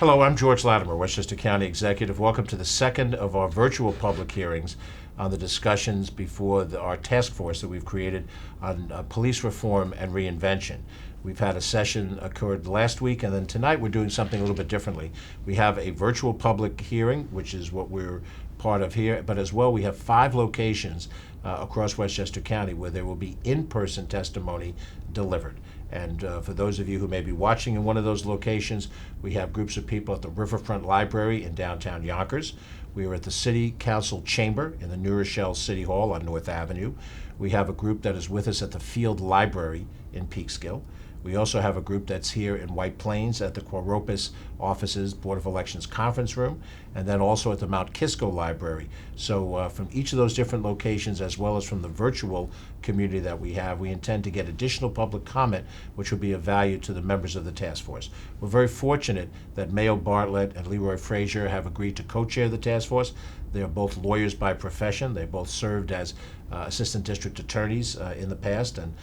Hello, I'm George Latimer, Westchester County Executive. Welcome to the second of our virtual public hearings on the discussions before our task force that we've created on police reform and reinvention. We've had a session occurred last week, and then tonight we're doing something a little bit differently. We have a virtual public hearing, which is what we're part of here, but as well we have 5 locations across Westchester County where there will be in-person testimony delivered. And for those of you who may be watching in one of those locations, we have groups of people at the Riverfront Library in downtown Yonkers. We are at the City Council Chamber in the New Rochelle City Hall on North Avenue. We have a group that is with us at the Field Library in Peekskill. We also have a group that's here in White Plains at the Quoropus offices, Board of Elections conference room, and then also at the Mount Kisco Library. So from each of those different locations, as well as from the virtual community that we have, we intend to get additional public comment, which will be of value to the members of the task force. We're very fortunate that Mayo Bartlett and Leroy Frazier have agreed to co-chair the task force. They are both lawyers by profession. They both served as assistant district attorneys in the past, and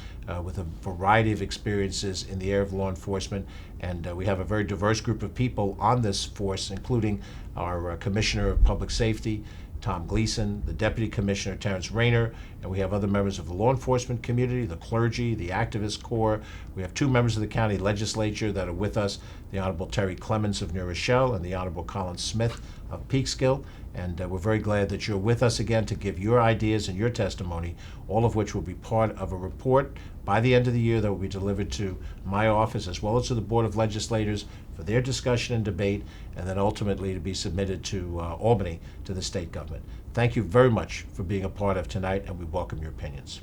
with a variety of experiences in the area of law enforcement. And we have a very diverse group of people on this force, including our Commissioner of Public Safety, Tom Gleason, the Deputy Commissioner, Terrence Rayner, and we have other members of the law enforcement community, the clergy, the activist corps. We have 2 members of the county legislature that are with us, the Honorable Terry Clements of New Rochelle and the Honorable Colin Smith of Peekskill. And we're very glad that you're with us again to give your ideas and your testimony, all of which will be part of a report by the end of the year that will be delivered to my office as well as to the Board of Legislators for their discussion and debate, and then ultimately to be submitted to Albany, to the state government. Thank you very much for being a part of tonight, and we welcome your opinions.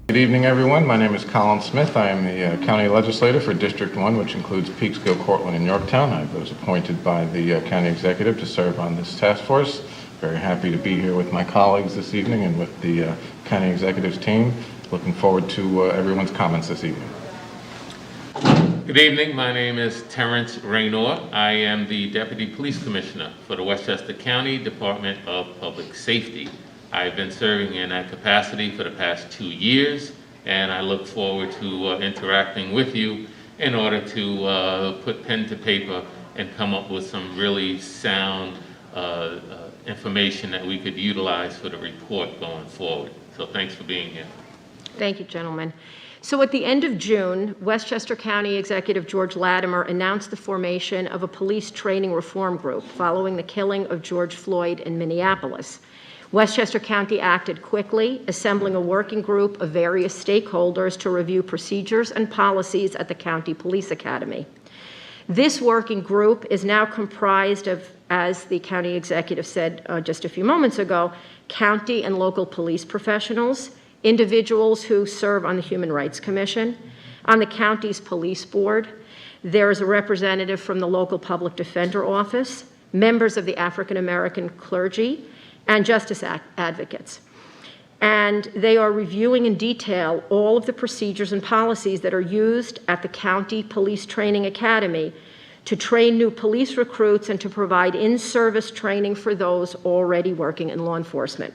Good evening, everyone. My name is Colin Smith. I am the County Legislator for District 1, which includes Peekskill, Cortland, and Yorktown. I was appointed by the County Executive to serve on this task force. Very happy to be here with my colleagues this evening and with the County Executive's team. Looking forward to everyone's comments this evening. Good evening. My name is Terrence Rayner. I am the Deputy Police Commissioner for the Westchester County Department of Public Safety. I've been serving in that capacity for the past 2 years, and I look forward to interacting with you in order to put pen to paper and come up with some really sound information that we could utilize for the report going forward. So thanks for being here. Thank you, gentlemen. So at the end of June, Westchester County Executive George Latimer announced the formation of a police training reform group following the killing of George Floyd in Minneapolis. Westchester County acted quickly, assembling a working group of various stakeholders to review procedures and policies at the County Police Academy. This working group is now comprised of, as the county executive said just a few moments ago, county and local police professionals, individuals who serve on the Human Rights Commission, on the county's police board. There is a representative from the local public defender office, members of the African American clergy, and justice advocates. And they are reviewing in detail all of the procedures and policies that are used at the County Police Training Academy to train new police recruits and to provide in-service training for those already working in law enforcement.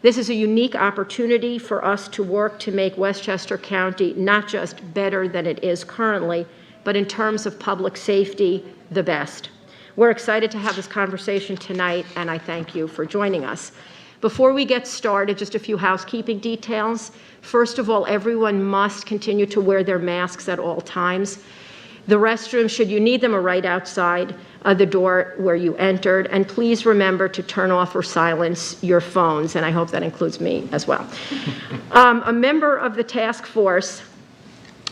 This is a unique opportunity for us to work to make Westchester County not just better than it is currently, but in terms of public safety, the best. We're excited to have this conversation tonight, and I thank you for joining us. Before we get started, just a few housekeeping details. First of all, everyone must continue to wear their masks at all times. The restrooms, should you need them, are right outside the door where you entered. And please remember to turn off or silence your phones, and I hope that includes me as well. A member of the task force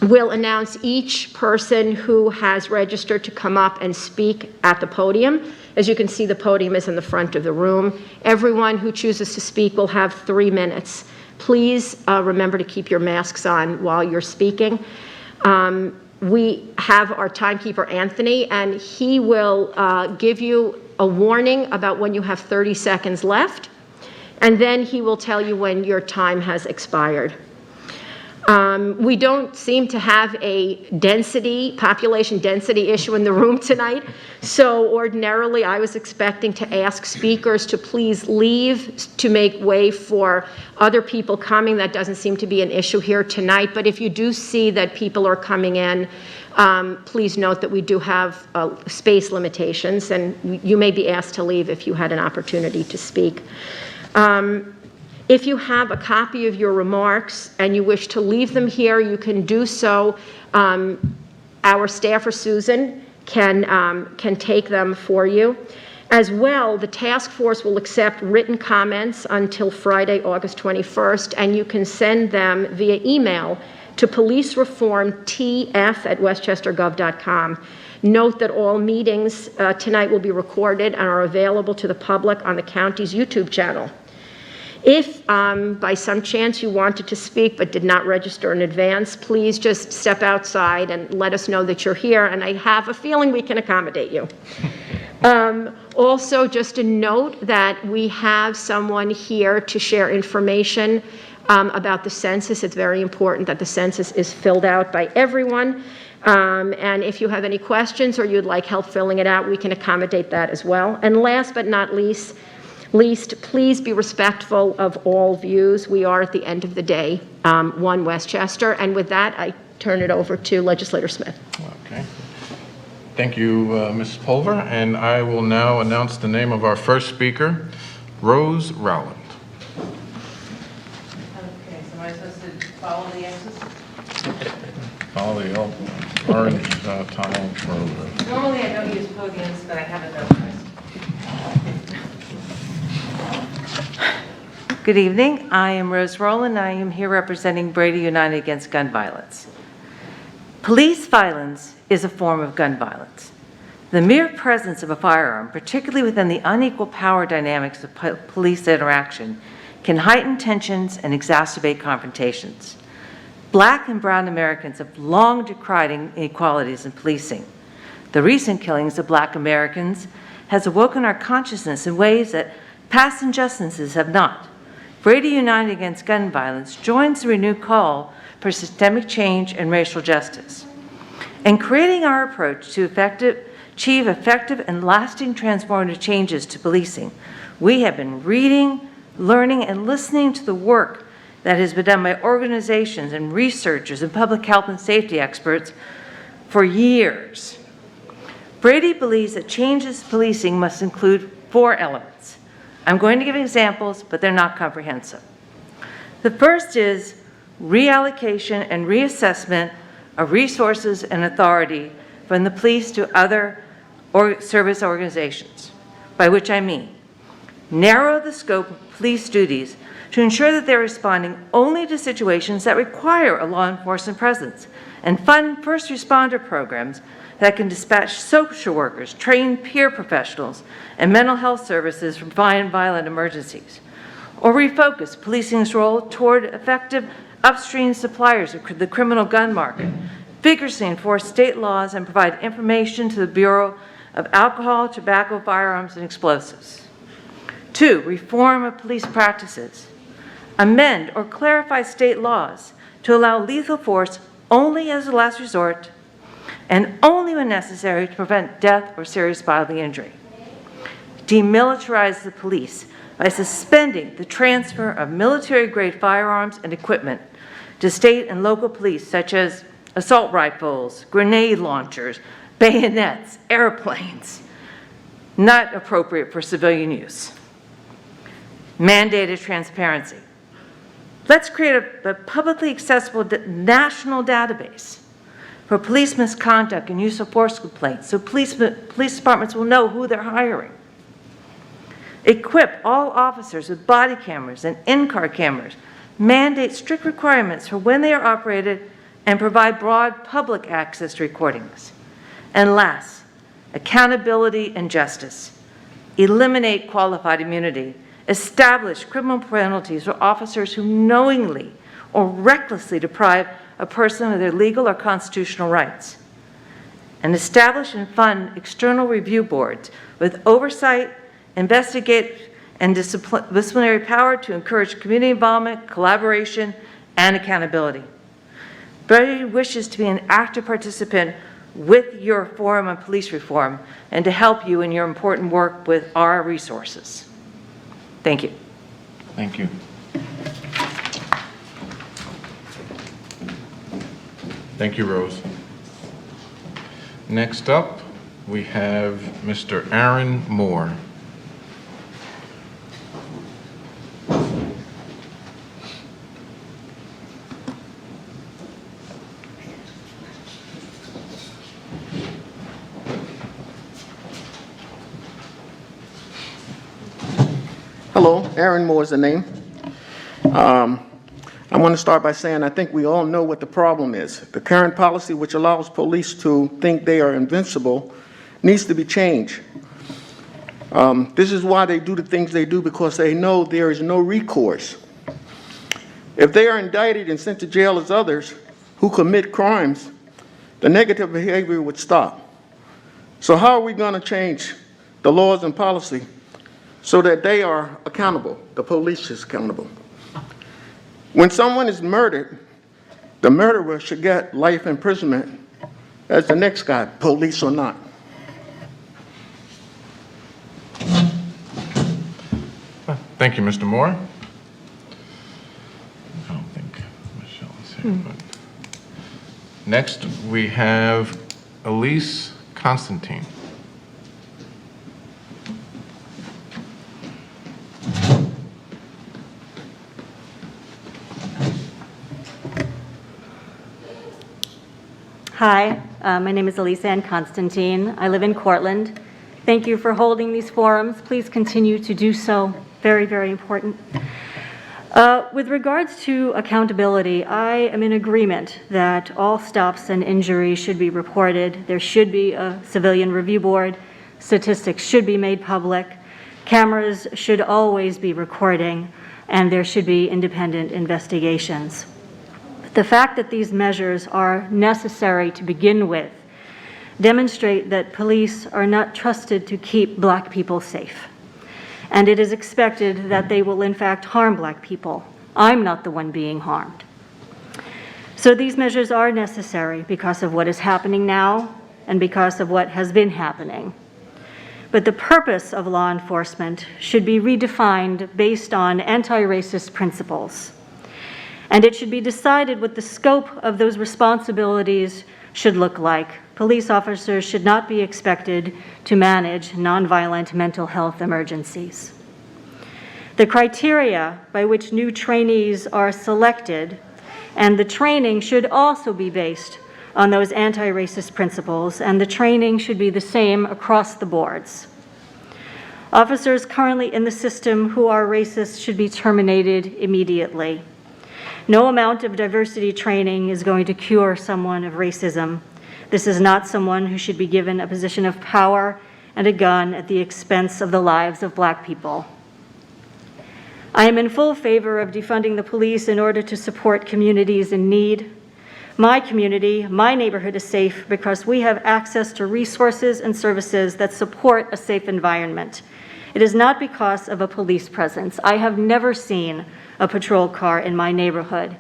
will announce each person who has registered to come up and speak at the podium. As you can see, the podium is in the front of the room. Everyone who chooses to speak will have 3 minutes. Please remember to keep your masks on while you're speaking. We have our timekeeper, Anthony, and he will give you a warning about when you have 30 seconds left, and then he will tell you when your time has expired. We don't seem to have a population density issue in the room tonight. So ordinarily I was expecting to ask speakers to please leave to make way for other people coming. That doesn't seem to be an issue here tonight. But if you do see that people are coming in Please note that we do have space limitations, and you may be asked to leave if you had an opportunity to speak. If you have a copy of your remarks and you wish to leave them here, you can do so. Our staffer, Susan, can take them for you. As well, the task force will accept written comments until Friday, August 21st, and you can send them via email to policereformtf@westchestergov.com. Note that all meetings tonight will be recorded and are available to the public on the county's YouTube channel. If by some chance you wanted to speak but did not register in advance, please just step outside and let us know that you're here, and I have a feeling we can accommodate you. Also, just a note that we have someone here to share information about the census. It's very important that the census is filled out by everyone. And if you have any questions or you'd like help filling it out, we can accommodate that as well. And last but not least, please be respectful of all views. We are, at the end of the day, one Westchester. And with that, I turn it over to Legislator Smith. Okay. Thank you, Ms. Pulver. And I will now announce the name of our first speaker, Rose Rowland. Okay, so am I supposed to follow the X's? Follow the orange tile for Normally I don't use podiums, but I haven't noticed. Good evening. I am Rose Rowland. I am here representing Brady United Against Gun Violence. Police violence is a form of gun violence. The mere presence of a firearm, particularly within the unequal power dynamics of police interaction, can heighten tensions and exacerbate confrontations. Black and brown Americans have long decried inequalities in policing. The recent killings of Black Americans has awoken our consciousness in ways that past injustices have not. Brady United Against Gun Violence joins the renewed call for systemic change and racial justice. In creating our approach to achieve effective and lasting transformative changes to policing, we have been reading, learning, and listening to the work that has been done by organizations and researchers and public health and safety experts for years. Brady believes that changes to policing must include 4 elements. I'm going to give examples, but they're not comprehensive. The first is reallocation and reassessment of resources and authority from the police to other service organizations, by which I mean narrow the scope of police duties to ensure that they're responding only to situations that require a law enforcement presence, and fund first responder programs that can dispatch social workers, trained peer professionals, and mental health services for violent emergencies. Or refocus policing's role toward effective upstream suppliers of the criminal gun market, vigorously enforce state laws, and provide information to the Bureau of Alcohol, Tobacco, Firearms, and Explosives. 2, reform of police practices. Amend or clarify state laws to allow lethal force only as a last resort and only when necessary to prevent death or serious bodily injury. Demilitarize the police by suspending the transfer of military-grade firearms and equipment to state and local police, such as assault rifles, grenade launchers, bayonets, airplanes, not appropriate for civilian use. Mandated transparency. Let's create a publicly accessible national database for police misconduct and use of force complaints, so police departments will know who they're hiring. Equip all officers with body cameras and in-car cameras. Mandate strict requirements for when they are operated and provide broad public access to recordings. And last, accountability and justice. Eliminate qualified immunity. Establish criminal penalties for officers who knowingly or recklessly deprive a person of their legal or constitutional rights. And establish and fund external review boards with oversight, investigate, and disciplinary power to encourage community involvement, collaboration, and accountability. Brady wishes to be an active participant with your Forum on Police Reform and to help you in your important work with our resources. Thank you. Thank you. Thank you, Rose. Next up, we have Mr. Aaron Moore. Hello, Aaron Moore is the name. I want to start by saying I think we all know what the problem is. The current policy, which allows police to think they are invincible, needs to be changed. This is why they do the things they do, because they know there is no recourse. If they are indicted and sent to jail as others who commit crimes, the negative behavior would stop. So how are we going to change the laws and policy so that they are accountable, the police is accountable? When someone is murdered, the murderer should get life imprisonment as the next guy, police or not. Thank you, Mr. Moore. I don't think Michelle is here. But next, we have Elise Constantine. Hi, my name is Elise Ann Constantine. I live in Cortland. Thank you for holding these forums. Please continue to do so. Very, very important. With regards to accountability, I am in agreement that all stops and injuries should be reported. There should be a civilian review board. Statistics should be made public. Cameras should always be recording, and there should be independent investigations. The fact that these measures are necessary to begin with demonstrate that police are not trusted to keep Black people safe. And it is expected that they will in fact harm Black people. I'm not the one being harmed. So these measures are necessary because of what is happening now and because of what has been happening. But the purpose of law enforcement should be redefined based on anti-racist principles. And it should be decided what the scope of those responsibilities should look like. Police officers should not be expected to manage nonviolent mental health emergencies. The criteria by which new trainees are selected and the training should also be based on those anti-racist principles, and the training should be the same across the boards. Officers currently in the system who are racist should be terminated immediately. No amount of diversity training is going to cure someone of racism. This is not someone who should be given a position of power and a gun at the expense of the lives of Black people. I am in full favor of defunding the police in order to support communities in need. My community, my neighborhood is safe because we have access to resources and services that support a safe environment. It is not because of a police presence. I have never seen a patrol car in my neighborhood,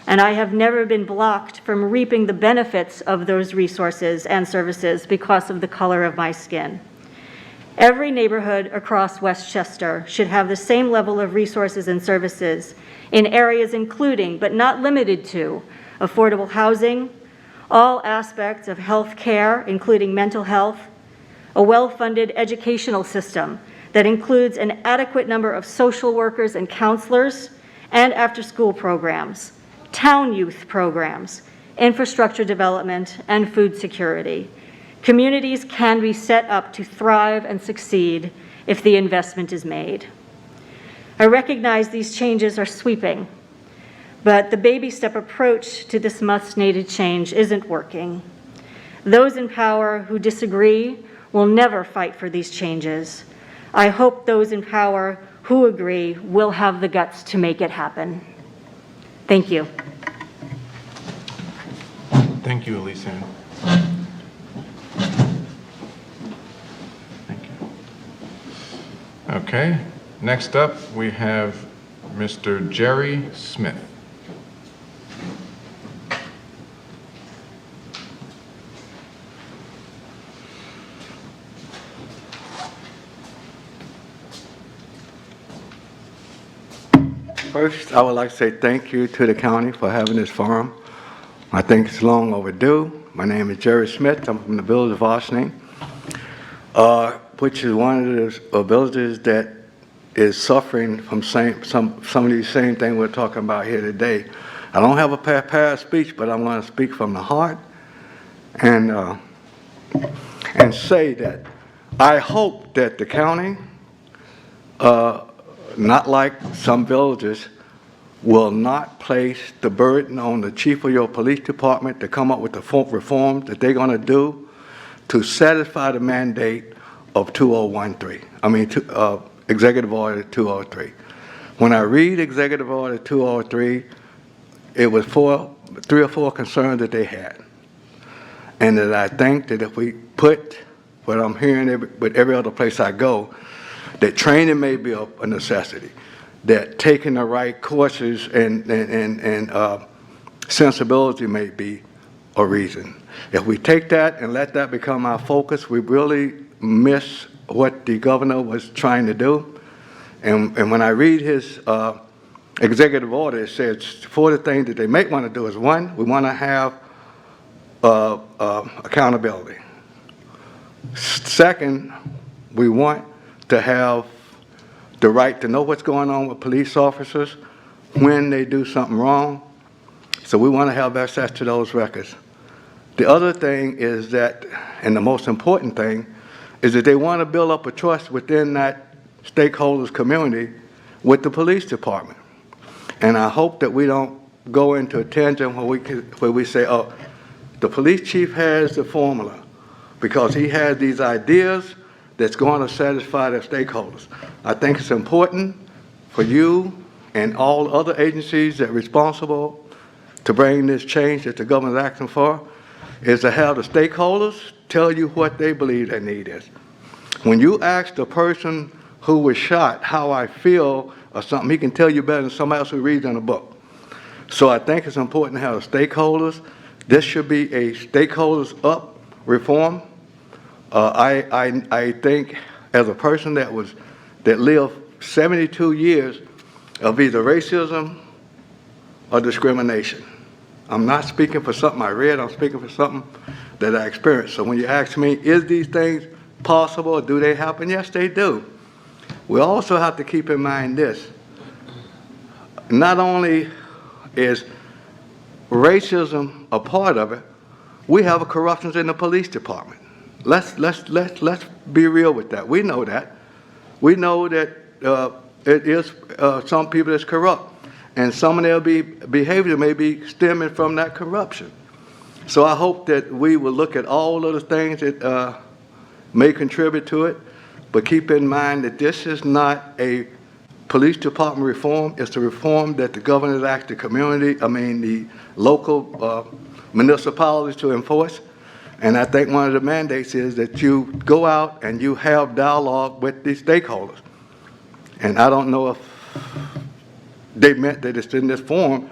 and I have never been blocked from reaping the benefits of those resources and services because of the color of my skin. Every neighborhood across Westchester should have the same level of resources and services in areas including, but not limited to, affordable housing, all aspects of health care, including mental health, a well-funded educational system that includes an adequate number of social workers and counselors, and after-school programs, town youth programs, infrastructure development, and food security. Communities can be set up to thrive and succeed if the investment is made. I recognize these changes are sweeping, but the baby step approach to this much-needed change isn't working. Those in power who disagree will never fight for these changes. I hope those in power who agree will have the guts to make it happen. Thank you. Thank you, Elise Ann. Thank you. Okay, next up we have Mr. Jerry Smith. First, I would like to say thank you to the county for having this forum. I think it's long overdue. My name is Jerry Smith. I'm from the village of Ossining, which is one of those villages that is suffering from some of these same things we're talking about here today. I don't have a prepared speech, but I'm going to speak from the heart and say that I hope that the county, not like some villages, will not place the burden on the chief of your police department to come up with the reforms that they're going to do to satisfy the mandate of 2013. Executive Order 203. When I read Executive Order 203, it was 3 or 4 concerns that they had. And that I think that if we put what I'm hearing with every other place I go, that training may be a necessity, that taking the right courses and sensibility may be a reason. If we take that and let that become our focus, we really miss what the governor was trying to do. And when I read his executive order, it says 4 of the things that they may want to do is, 1, we want to have accountability. Second, we want to have the right to know what's going on with police officers when they do something wrong. So we want to have access to those records. The other thing is that, and the most important thing, is that they want to build up a trust within that stakeholders community with the police department. And I hope that we don't go into a tangent where we say, oh, the police chief has the formula because he has these ideas that's going to satisfy the stakeholders. I think it's important for you and all other agencies that are responsible to bring this change that the government is asking for, is to have the stakeholders tell you what they believe their need is. When you ask the person who was shot how I feel or something, he can tell you better than somebody else who reads in a book. So I think it's important to have the stakeholders. This should be a stakeholders up reform. I think as a person that lived 72 years of either racism or discrimination. I'm not speaking for something I read, I'm speaking for something that I experienced. So when you ask me, is these things possible or do they happen? Yes, they do. We also have to keep in mind this. Not only is racism a part of it, we have a corruption in the police department. Let's be real with that. We know that. We know that it is some people that's corrupt. And some of their behavior may be stemming from that corruption. So I hope that we will look at all of the things that may contribute to it, but keep in mind that this is not a police department reform. It's a reform that the governor has asked the community, the local municipalities to enforce. And I think one of the mandates is that you go out and you have dialogue with these stakeholders. And I don't know if they meant that it's in this form,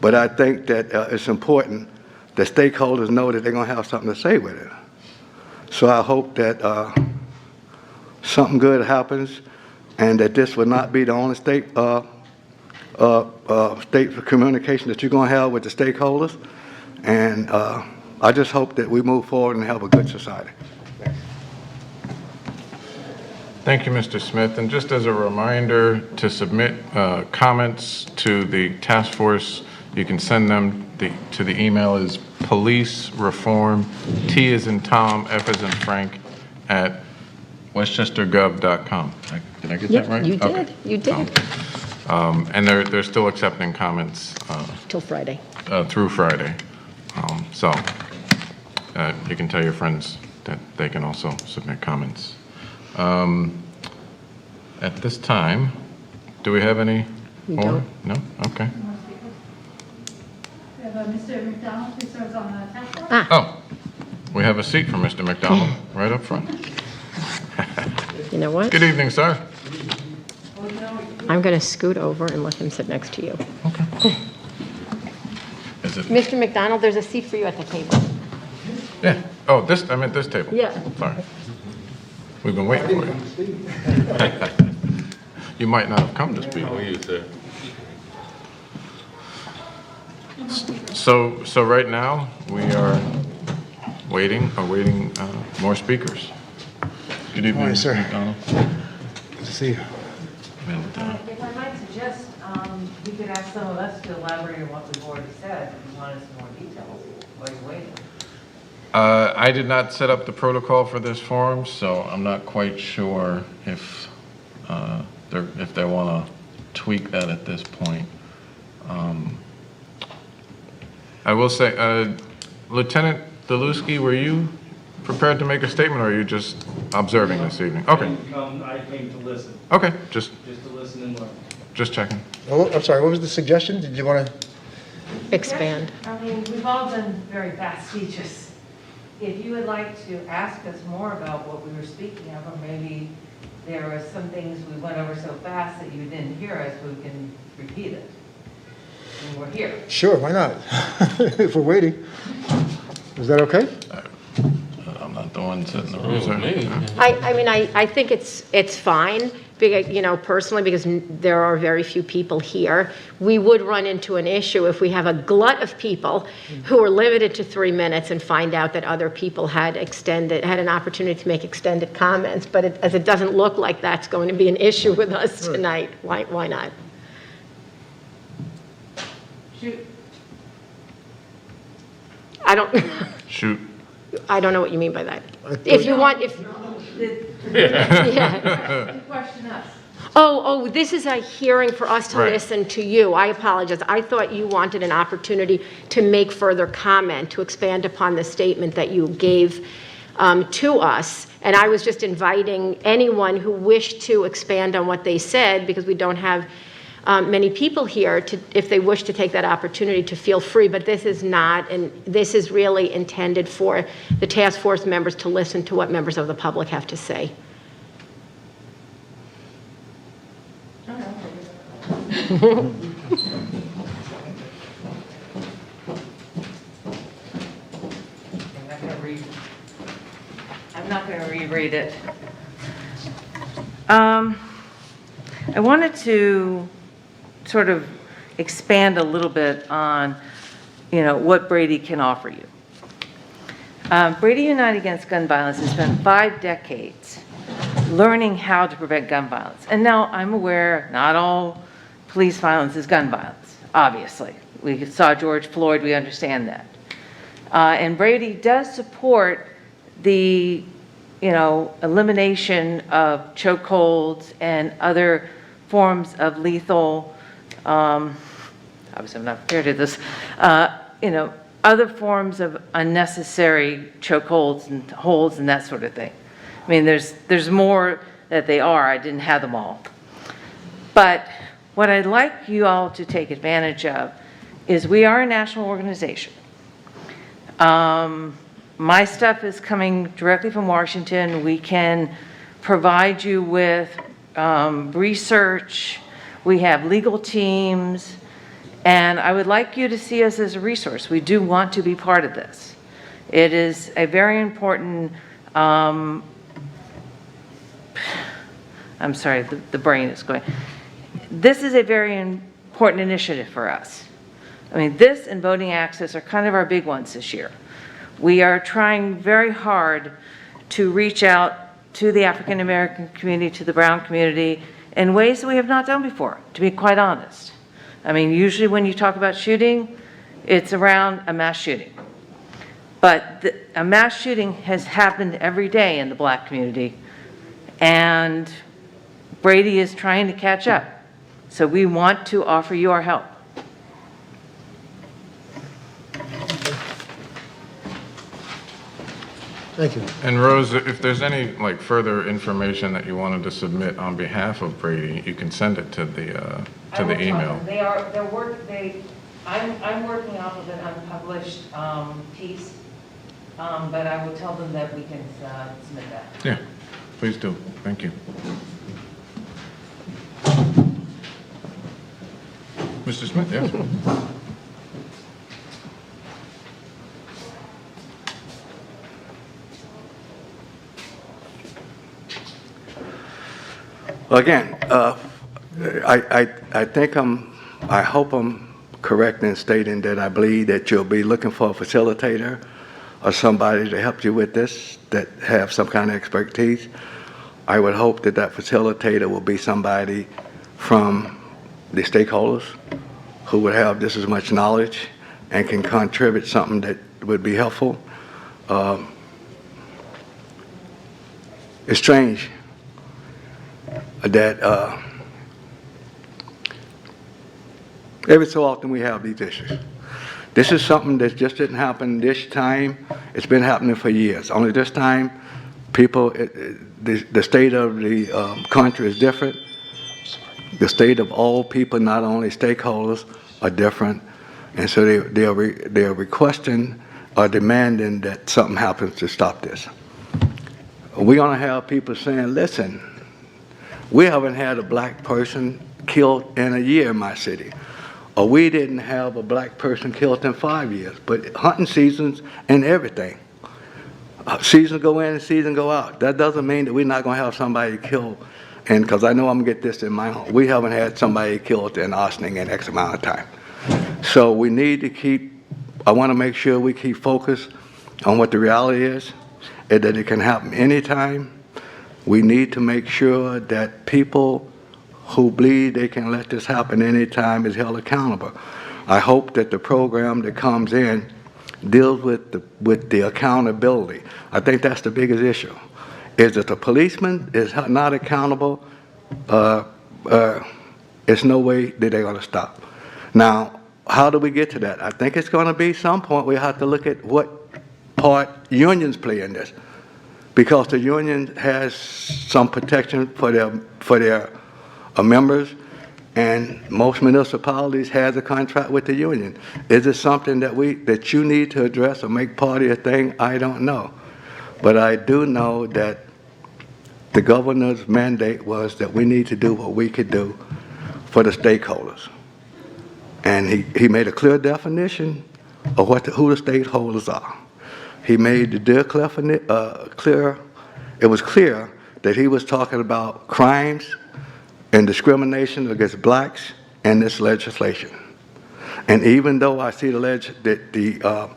but I think that it's important that stakeholders know that they're going to have something to say with it. So I hope that something good happens and that this will not be the only state communication that you're going to have with the stakeholders. And I just hope that we move forward and have a good society. Thank you, Mr. Smith. And just as a reminder to submit comments to the task force, you can send them to the email is policereform, T as in Tom, F as in Frank, at westchestergov.com. Did I get that right? You did. Okay. You did. And they're still accepting comments Till Friday. through Friday. So you can tell your friends that they can also submit comments. At this time, do we have any more? don't. No? Okay. We have Mr. McDonald, who serves on the task force. Oh, we have a seat for Mr. McDonald right up front. You know what? Good evening, sir. I'm going to scoot over and let him sit next to you. Okay. Is it? Mr. McDonald, there's a seat for you at the table. Yeah. Oh, I meant this table. Yeah. Sorry. We've been waiting for you. You might not have come to speak. How are you, sir? So right now, we are awaiting more speakers. Good evening, Morning, sir. Mr. McDonald. Good to see you. If I might suggest, you could ask some of us to elaborate on what we've already said, if you wanted some more details while you're waiting. I did not set up the protocol for this forum, so I'm not quite sure if they want to tweak that at this point. I will say, Lieutenant Deluski, were you prepared to make a statement, or are you just observing this evening? Okay. I came to listen, Okay, just just to listen and learn. just checking. Oh, I'm sorry, what was the suggestion? Did you want to? Expand. I mean, we've all done very fast speeches. If you would like to ask us more about what we were speaking of, or maybe there were some things we went over so fast that you didn't hear us, we can repeat it. And we're here. Sure, why not? If we're waiting. Is that okay? I'm not the one setting the Oh, rules. me. I mean, I think it's fine, because, you know, personally, because there are very few people here. We would run into an issue if we have a glut of people who are limited to 3 minutes and find out that other people had an opportunity to make extended comments. But as it doesn't look like that's going to be an issue with us tonight, why not? Shoot. I don't, Shoot. I don't know what you mean by that. If you want, if, yeah. You question us. Oh, this is a hearing for us to Right. listen to you. I apologize. I thought you wanted an opportunity to make further comment, to expand upon the statement that you gave to us. And I was just inviting anyone who wished to expand on what they said, because we don't have many people here, to, if they wish to take that opportunity, to feel free. But this is not, and this is really intended for the task force members to listen to what members of the public have to say. I'm not going to reread it. I wanted to sort of expand a little bit on, what Brady can offer you. Brady United Against Gun Violence has spent 5 decades learning how to prevent gun violence. And now I'm aware not all police violence is gun violence, obviously. We saw George Floyd, we understand that. And Brady does support the, elimination of chokeholds and other forms of lethal, obviously I'm not prepared to this, other forms of unnecessary chokeholds and holds and that sort of thing. I mean, there's more that they are. I didn't have them all. But what I'd like you all to take advantage of is we are a national organization. My stuff is coming directly from Washington. We can provide you with research. We have legal teams. And I would like you to see us as a resource. We do want to be part of this. It is a very important, I'm sorry, the brain is going. This is a very important initiative for us. I mean, this and voting access are kind of our big ones this year. We are trying very hard to reach out to the African American community, to the Brown community, in ways that we have not done before, to be quite honest. I mean, usually when you talk about shooting, it's around a mass shooting. But a mass shooting has happened every day in the Black community, and Brady is trying to catch up. So we want to offer you our help. Thank you. And Rose, if there's any further information that you wanted to submit on behalf of Brady, you can send it to the email. I'm working off of an unpublished piece, but I will tell them that we can submit that. Yeah, please do. Thank you. Mr. Smith, yes. Again, I hope I'm correct in stating that I believe that you'll be looking for a facilitator or somebody to help you with this that have some kind of expertise. I would hope that that facilitator will be somebody from the stakeholders who would have just as much knowledge and can contribute something that would be helpful. It's strange that every so often we have these issues. This is something that just didn't happen this time. It's been happening for years. Only this time, people, the state of the country is different. The state of all people, not only stakeholders, are different. And so they are requesting or demanding that something happens to stop this. We're going to have people saying, listen, we haven't had a black person killed in a year in my city. Or we didn't have a black person killed in 5 years. But hunting seasons and everything. Seasons go in and seasons go out. That doesn't mean that we're not going to have somebody killed. And because I know I'm going to get this in my home. We haven't had somebody killed in Ossining in X amount of time. So we need to I want to make sure we keep focused on what the reality is, and that it can happen anytime. We need to make sure that people who believe they can let this happen anytime is held accountable. I hope that the program that comes in deals with the accountability. I think that's the biggest issue, is that the policeman is not accountable. There's no way that they're going to stop. Now, how do we get to that? I think it's going to be some point we have to look at what part unions play in this, because the union has some protection for their members, and most municipalities has a contract with the union. Is it something that you need to address or make part of your thing? I don't know. But I do know that the governor's mandate was that we need to do what we could do for the stakeholders. And he made a clear definition of who the stakeholders are. He made the deal clear. It was clear that he was talking about crimes and discrimination against blacks in this legislation. And even though I see the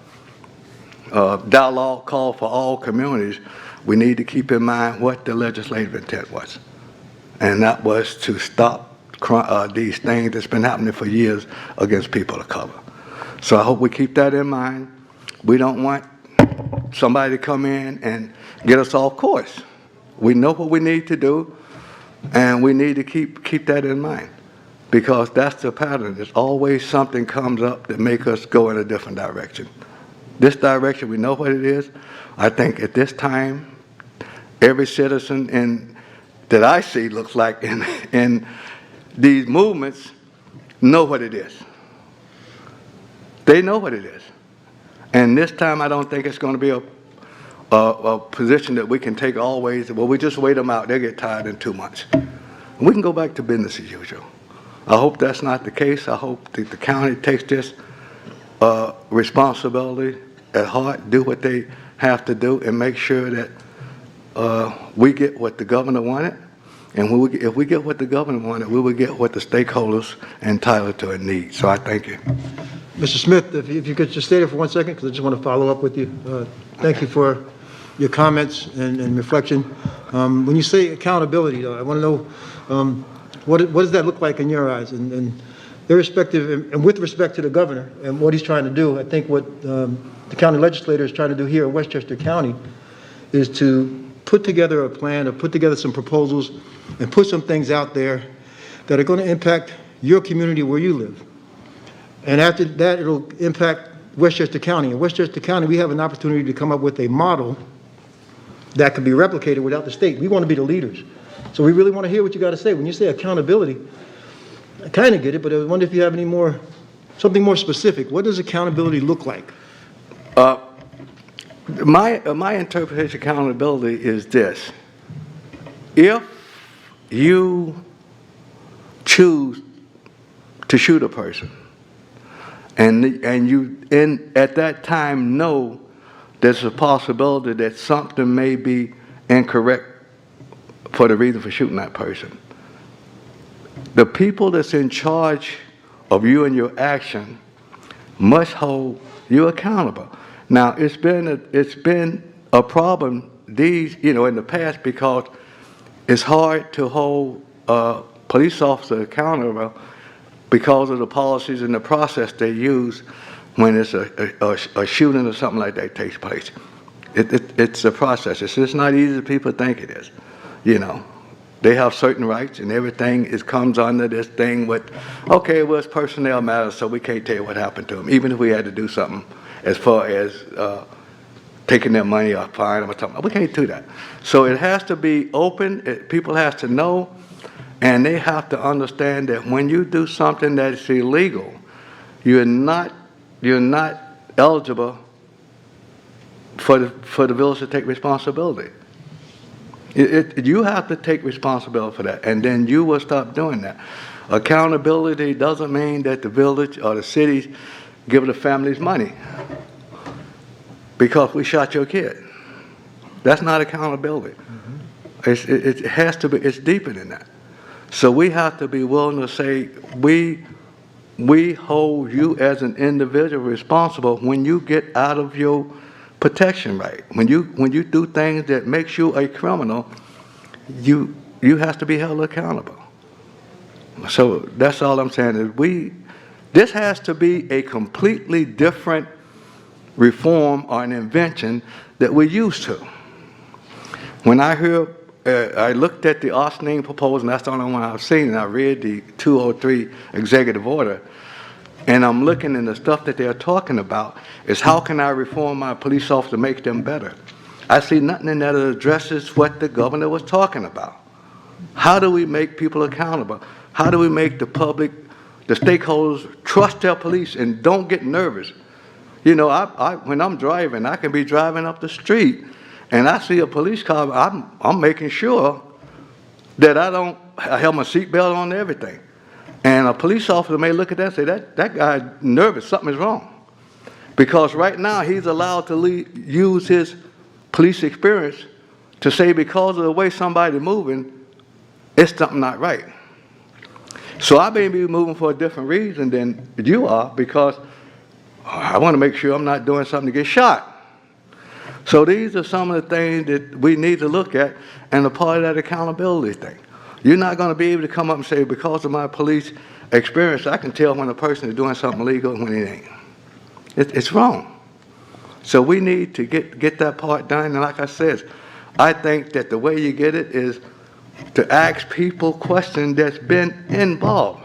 dialogue call for all communities, we need to keep in mind what the legislative intent was. And that was to stop these things that's been happening for years against people of color. So I hope we keep that in mind. We don't want somebody to come in and get us off course. We know what we need to do, and we need to keep that in mind, because that's the pattern. There's always something comes up that makes us go in a different direction. This direction, we know what it is. I think at this time, every citizen that I see looks like in these movements know what it is. They know what it is. And this time, I don't think it's going to be a position that we can take always. Well, we just wait them out. They'll get tired in 2 months. We can go back to business as usual. I hope that's not the case. I hope that the county takes this responsibility at heart, do what they have to do, and make sure that we get what the governor wanted. And if we get what the governor wanted, we will get what the stakeholders entitled to and need. So I thank you. Mr. Smith, if you could just stay there for 1 second, because I just want to follow up with you. Thank you for your comments and reflection. When you say accountability, though, I want to know what does that look like in your eyes? And irrespective, and with respect to the governor and what he's trying to do, I think what the county legislator is trying to do here in Westchester County is to put together a plan, or put together some proposals, and put some things out there that are going to impact your community where you live. And after that, it'll impact Westchester County. In Westchester County, we have an opportunity to come up with a model that can be replicated without the state. We want to be the leaders. So we really want to hear what you got to say. When you say accountability, I kind of get it, but I wonder if you have something more specific. What does accountability look like? My interpretation of accountability is this. If you choose to shoot a person, and you at that time know there's a possibility that something may be incorrect for the reason for shooting that person, the people that's in charge of you and your action must hold you accountable. Now, it's been a problem in the past because it's hard to hold a police officer accountable because of the policies and the process they use when it's a shooting or something like that takes place. It's a process. It's just not easy as people think it is. They have certain rights, and everything comes under this thing with, okay, well, it's personnel matters, so we can't tell you what happened to them, even if we had to do something as far as taking their money or fining them or something. We can't do that. So it has to be open. People have to know, and they have to understand that when you do something that is illegal, you're not eligible for the village to take responsibility. You have to take responsibility for that, and then you will stop doing that. Accountability doesn't mean that the village or the cities give the families money because we shot your kid. That's not accountability. It has to be. It's deeper than that. So we have to be willing to say we hold you as an individual responsible when you get out of your protection right. When you do things that makes you a criminal, you have to be held accountable. So that's all I'm saying is this has to be a completely different reform or an invention that we're used to. When I looked at the Austin proposal, and that's the only one I've seen, and I read the 203 executive order, and I'm looking at the stuff that they're talking about is how can I reform my police officers to make them better? I see nothing in there that addresses what the governor was talking about. How do we make people accountable? How do we make the public, the stakeholders, trust their police and don't get nervous? When I'm driving, I can be driving up the street and I see a police car, I'm making sure that I have my seatbelt on and everything. And a police officer may look at that and say, that guy's nervous, something is wrong. Because right now he's allowed to use his police experience to say because of the way somebody's moving, it's something not right. So I may be moving for a different reason than you are because I want to make sure I'm not doing something to get shot. So these are some of the things that we need to look at and a part of that accountability thing. You're not going to be able to come up and say, because of my police experience, I can tell when a person is doing something illegal and when it ain't. It's wrong. So we need to get that part done. And like I said, I think that the way you get it is to ask people questions that's been involved.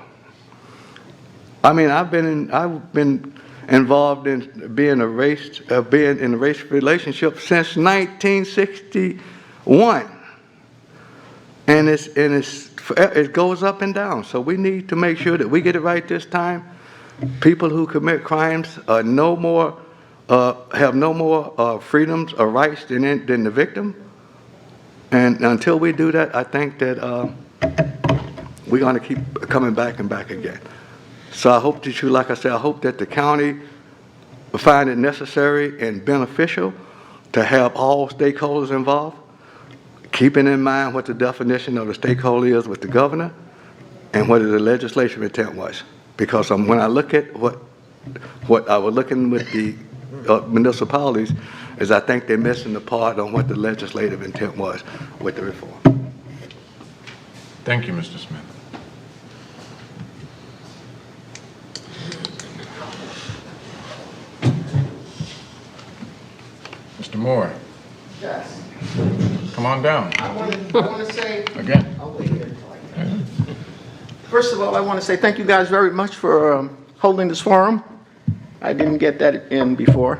I mean, I've been involved in being in a race relationship since 1961. And it goes up and down. So we need to make sure that we get it right this time. People who commit crimes have no more freedoms or rights than the victim. And until we do that, I think that we're going to keep coming back and back again. So I hope that like I said, I hope that the county will find it necessary and beneficial to have all stakeholders involved, keeping in mind what the definition of the stakeholder is with the governor and what the legislative intent was. Because when I look at what I was looking with the municipalities, is I think they're missing the part on what the legislative intent was with the reform. Thank you, Mr. Smith. Mr. Moore. Yes. Come on down. I want to say, Again. I'll wait here. First of all, I want to say thank you guys very much for holding this forum. I didn't get that in before.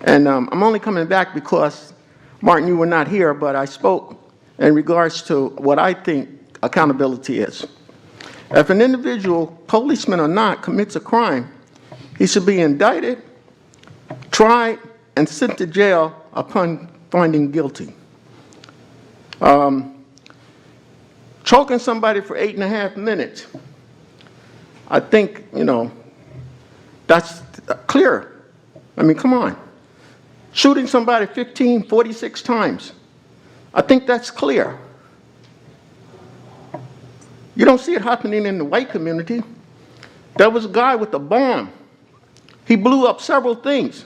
And I'm only coming back because, Martin, you were not here, but I spoke in regards to what I think accountability is. If an individual, policeman or not, commits a crime, he should be indicted, tried, and sent to jail upon finding guilty. Choking somebody for 8.5 minutes, I think, that's clear. I mean, come on. Shooting somebody 46 times, I think that's clear. You don't see it happening in the white community. There was a guy with a bomb. He blew up several things.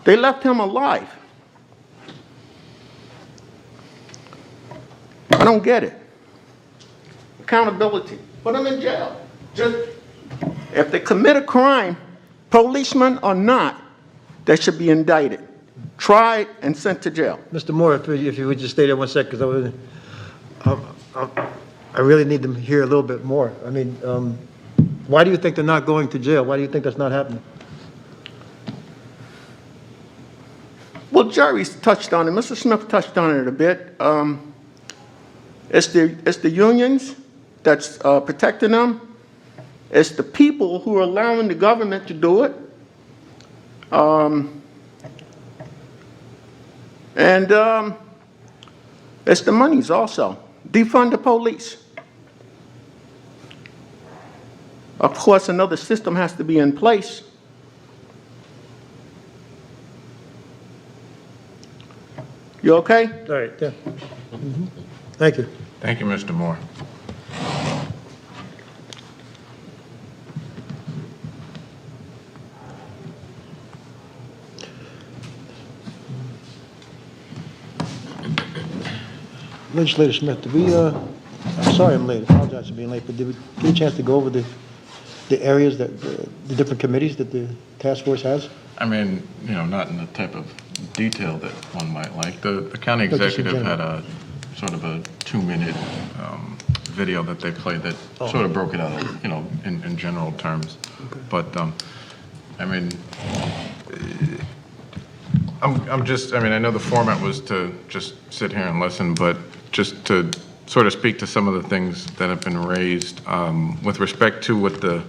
They left him alive. I don't get it. Accountability. Put them in jail. Just, if they commit a crime, policemen or not, they should be indicted, tried, and sent to jail. Mr. Moore, if you would just stay there 1 second, because I really need to hear a little bit more. I mean, why do you think they're not going to jail? Why do you think that's not happening? Well, Jerry's touched on it. Mr. Smith touched on it a bit. It's the unions that's protecting them. It's the people who are allowing the government to do it. It's the monies also. Defund the police. Of course, another system has to be in place. You okay? All right, yeah. Thank you. Thank you, Mr. Moore. Legislator Smith, did we, I'm sorry I'm late, I apologize for being late, but did we get a chance to go over the areas that, the different committees that the task force has? I mean, you know, not in the type of detail that one might like. The county But just in executive had general. a sort of a 2-minute video that they played that sort of broke it out, you know, in general terms. But, I mean, I'm just, I mean, I know the format was to just sit here and listen, but just to sort of speak to some of the things that have been raised with respect to what the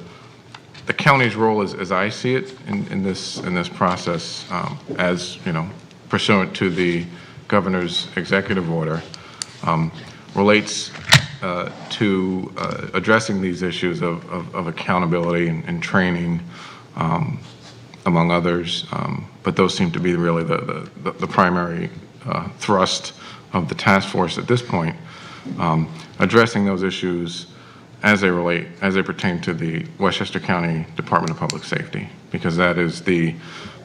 county's role is, as I see it in this process, as, you know, pursuant to the governor's executive order, relates to addressing these issues of accountability and training, among others. But those seem to be really the primary thrust of the task force at this point, addressing those issues as they pertain to the Westchester County Department of Public Safety, because that is the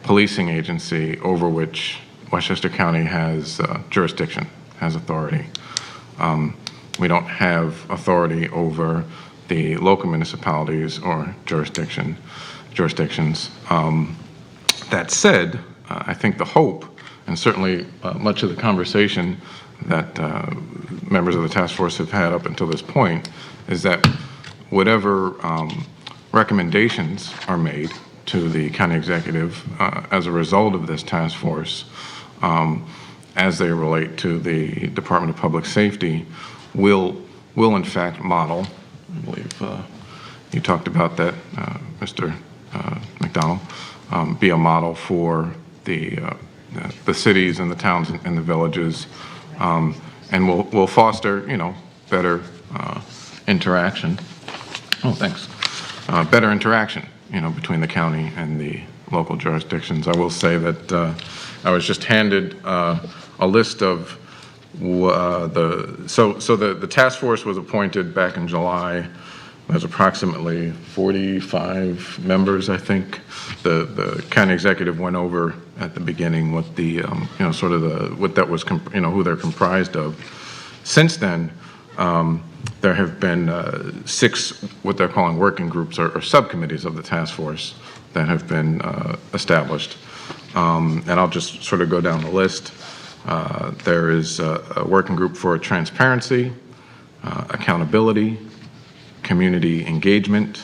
policing agency over which Westchester County has jurisdiction, has authority. We don't have authority over the local municipalities or jurisdictions. That said, I think the hope, and certainly much of the conversation that members of the task force have had up until this point, is that whatever recommendations are made to the county executive as a result of this task force, as they relate to the Department of Public Safety, will in fact model, I believe you talked about that, Mr. McDonald, be a model for the cities and the towns and the villages, and will foster, you know, better interaction. Oh, thanks. Better interaction, you know, between the county and the local jurisdictions. I will say that I was just handed a list of the task force was appointed back in July. There's approximately 45 members, I think. The county executive went over at the beginning what the, you know, sort of what that was, you know, who they're comprised of. Since then, there have been 6 what they're calling working groups or subcommittees of the task force that have been established. And I'll just sort of go down the list. There is a working group for transparency, accountability, community engagement,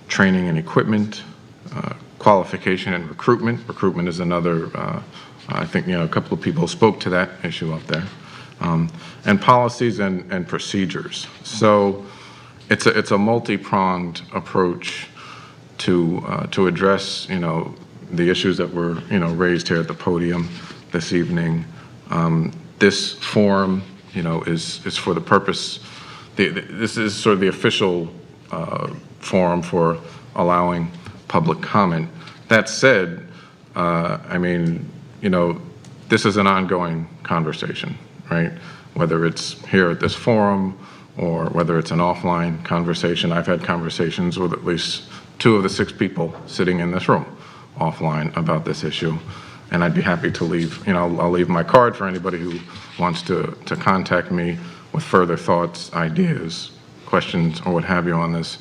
training and equipment, qualification and recruitment. Recruitment is another, I think, you know, a couple of people spoke to that issue up there. And policies and procedures. So it's a multi-pronged approach to address, you know, the issues that were, you know, raised here at the podium this evening. This forum, you know, is for the purpose. This is sort of the official forum for allowing public comment. That said, I mean, you know, this is an ongoing conversation, right? Whether it's here at this forum or whether it's an offline conversation. I've had conversations with at least 2 of the 6 people sitting in this room offline about this issue. and I'd be happy to leave, I'll leave my card for anybody who wants to contact me with further thoughts, ideas, questions, or what have you on this.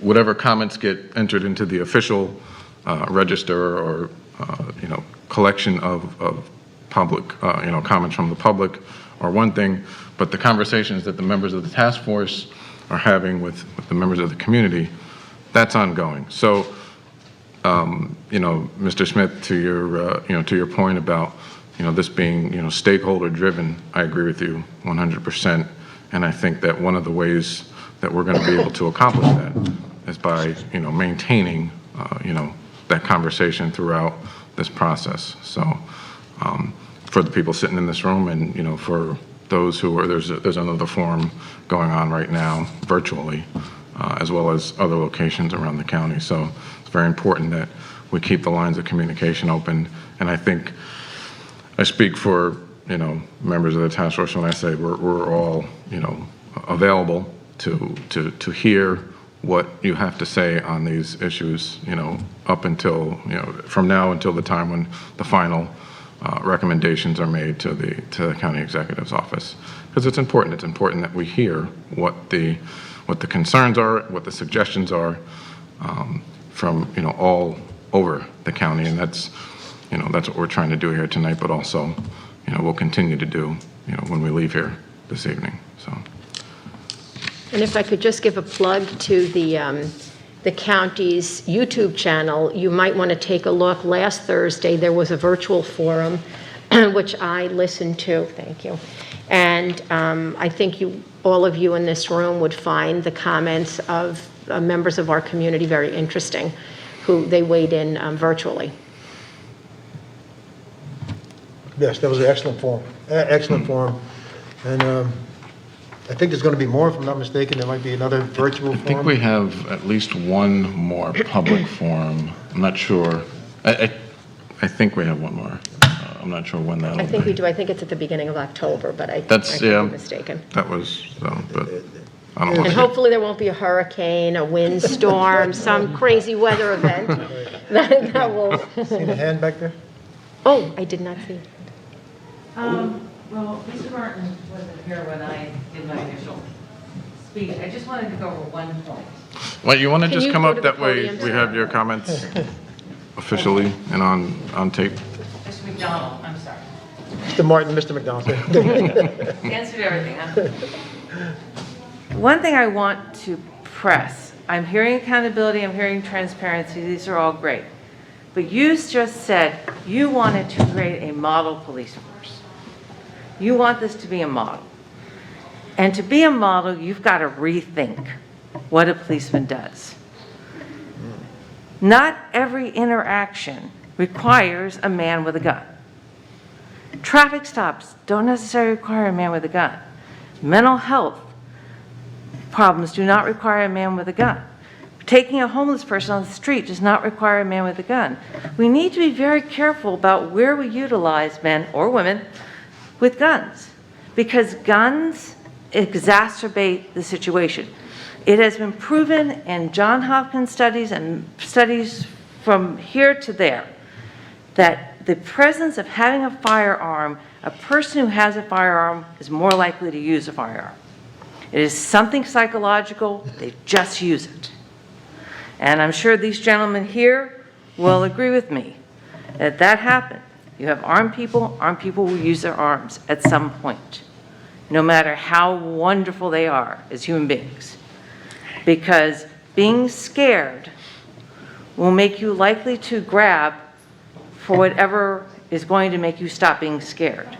Whatever comments get entered into the official register or, collection of public, comments from the public are one thing, but the conversations that the members of the task force are having with the members of the community, that's ongoing. So, Mr. Smith, to your point about, this being, stakeholder driven, I agree with you 100%. And I think that one of the ways that we're going to be able to accomplish that is by, maintaining, that conversation throughout this process. So, for the people sitting in this room and, for those who are, there's another forum going on right now virtually, as well as other locations around the county. So it's very important that we keep the lines of communication open. And I think I speak for, members of the task force when I say we're all, available to hear what you have to say on these issues, up until, from now until the time when the final recommendations are made to the county executive's office, because it's important. It's important that we hear what the concerns are, what the suggestions are, from all over the county, and that's what we're trying to do here tonight. But also, we'll continue to do when we leave here this evening. So. And if I could just give a plug to the county's YouTube channel, you might want to take a look. Last Thursday, there was a virtual forum, which I listened to. Thank you. And I think all of you in this room would find the comments of members of our community very interesting, who they weighed in virtually. Yes, that was an excellent forum. Excellent forum. And I think there's going to be more, if I'm not mistaken. There might be another virtual forum. I think we have at least one more public forum. I'm not sure. I think we have one more. I'm not sure when that'll be. I think we do. I think it's at the beginning of October, but I That's, could be mistaken. That was, but I don't know. And hopefully there won't be a hurricane, a windstorm, some crazy weather event that will. See the hand back there? Oh, I did not see. Well, Mr. Martin wasn't here when I did my initial speech. I just wanted to go over one point. Well, you want to Can just you come go up to the that way? podium, We sir? have your comments officially and on tape. Mr. McDonald, I'm sorry. Mr. Martin, Mr. McDonald. Answered everything, huh? One thing I want to press, I'm hearing accountability, I'm hearing transparency, these are all great. But you just said you wanted to create a model police force. You want this to be a model. And to be a model, you've got to rethink what a policeman does. Not every interaction requires a man with a gun. Traffic stops don't necessarily require a man with a gun. Mental health problems do not require a man with a gun. Taking a homeless person on the street does not require a man with a gun. We need to be very careful about where we utilize men or women with guns, because guns exacerbate the situation. It has been proven in Johns Hopkins studies and studies from here to there that the presence of having a firearm, a person who has a firearm is more likely to use a firearm. It is something psychological, they just use it. And I'm sure these gentlemen here will agree with me that happened. You have armed people will use their arms at some point, no matter how wonderful they are as human beings. Because being scared will make you likely to grab for whatever is going to make you stop being scared.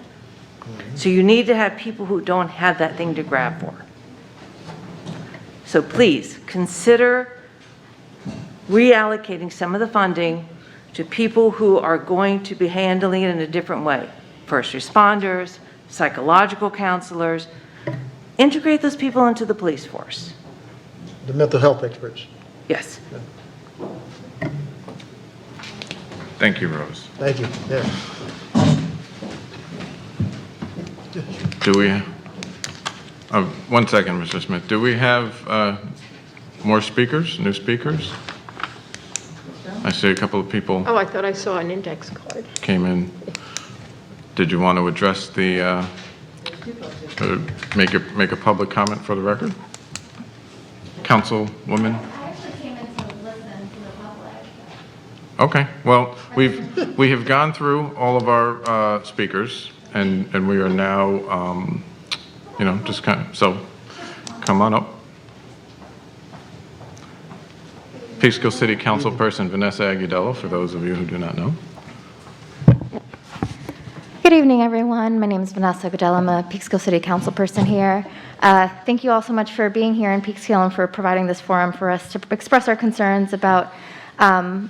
So you need to have people who don't have that thing to grab for. So please consider reallocating some of the funding to people who are going to be handling it in a different way. First responders, psychological counselors. Integrate those people into the police force. The mental health experts. Yes. Thank you, Rose. Thank you. Yeah. Do we, 1 second, Mr. Smith. Do we have more speakers, new speakers? I see a couple of people Oh, I thought I saw an index card. came in. Did you want to address the, make a public comment for the record? Councilwoman? I actually came in to listen to the public. Okay, well, we have gone through all of our speakers, and we are now, just kind of, so come on up. Peekskill City Councilperson Vanessa Agudelo, for those of you who do not know. Good evening, everyone. My name is Vanessa Agudelo. I'm a Peekskill City Councilperson here. Thank you all so much for being here in Peekskill and for providing this forum for us to express our concerns about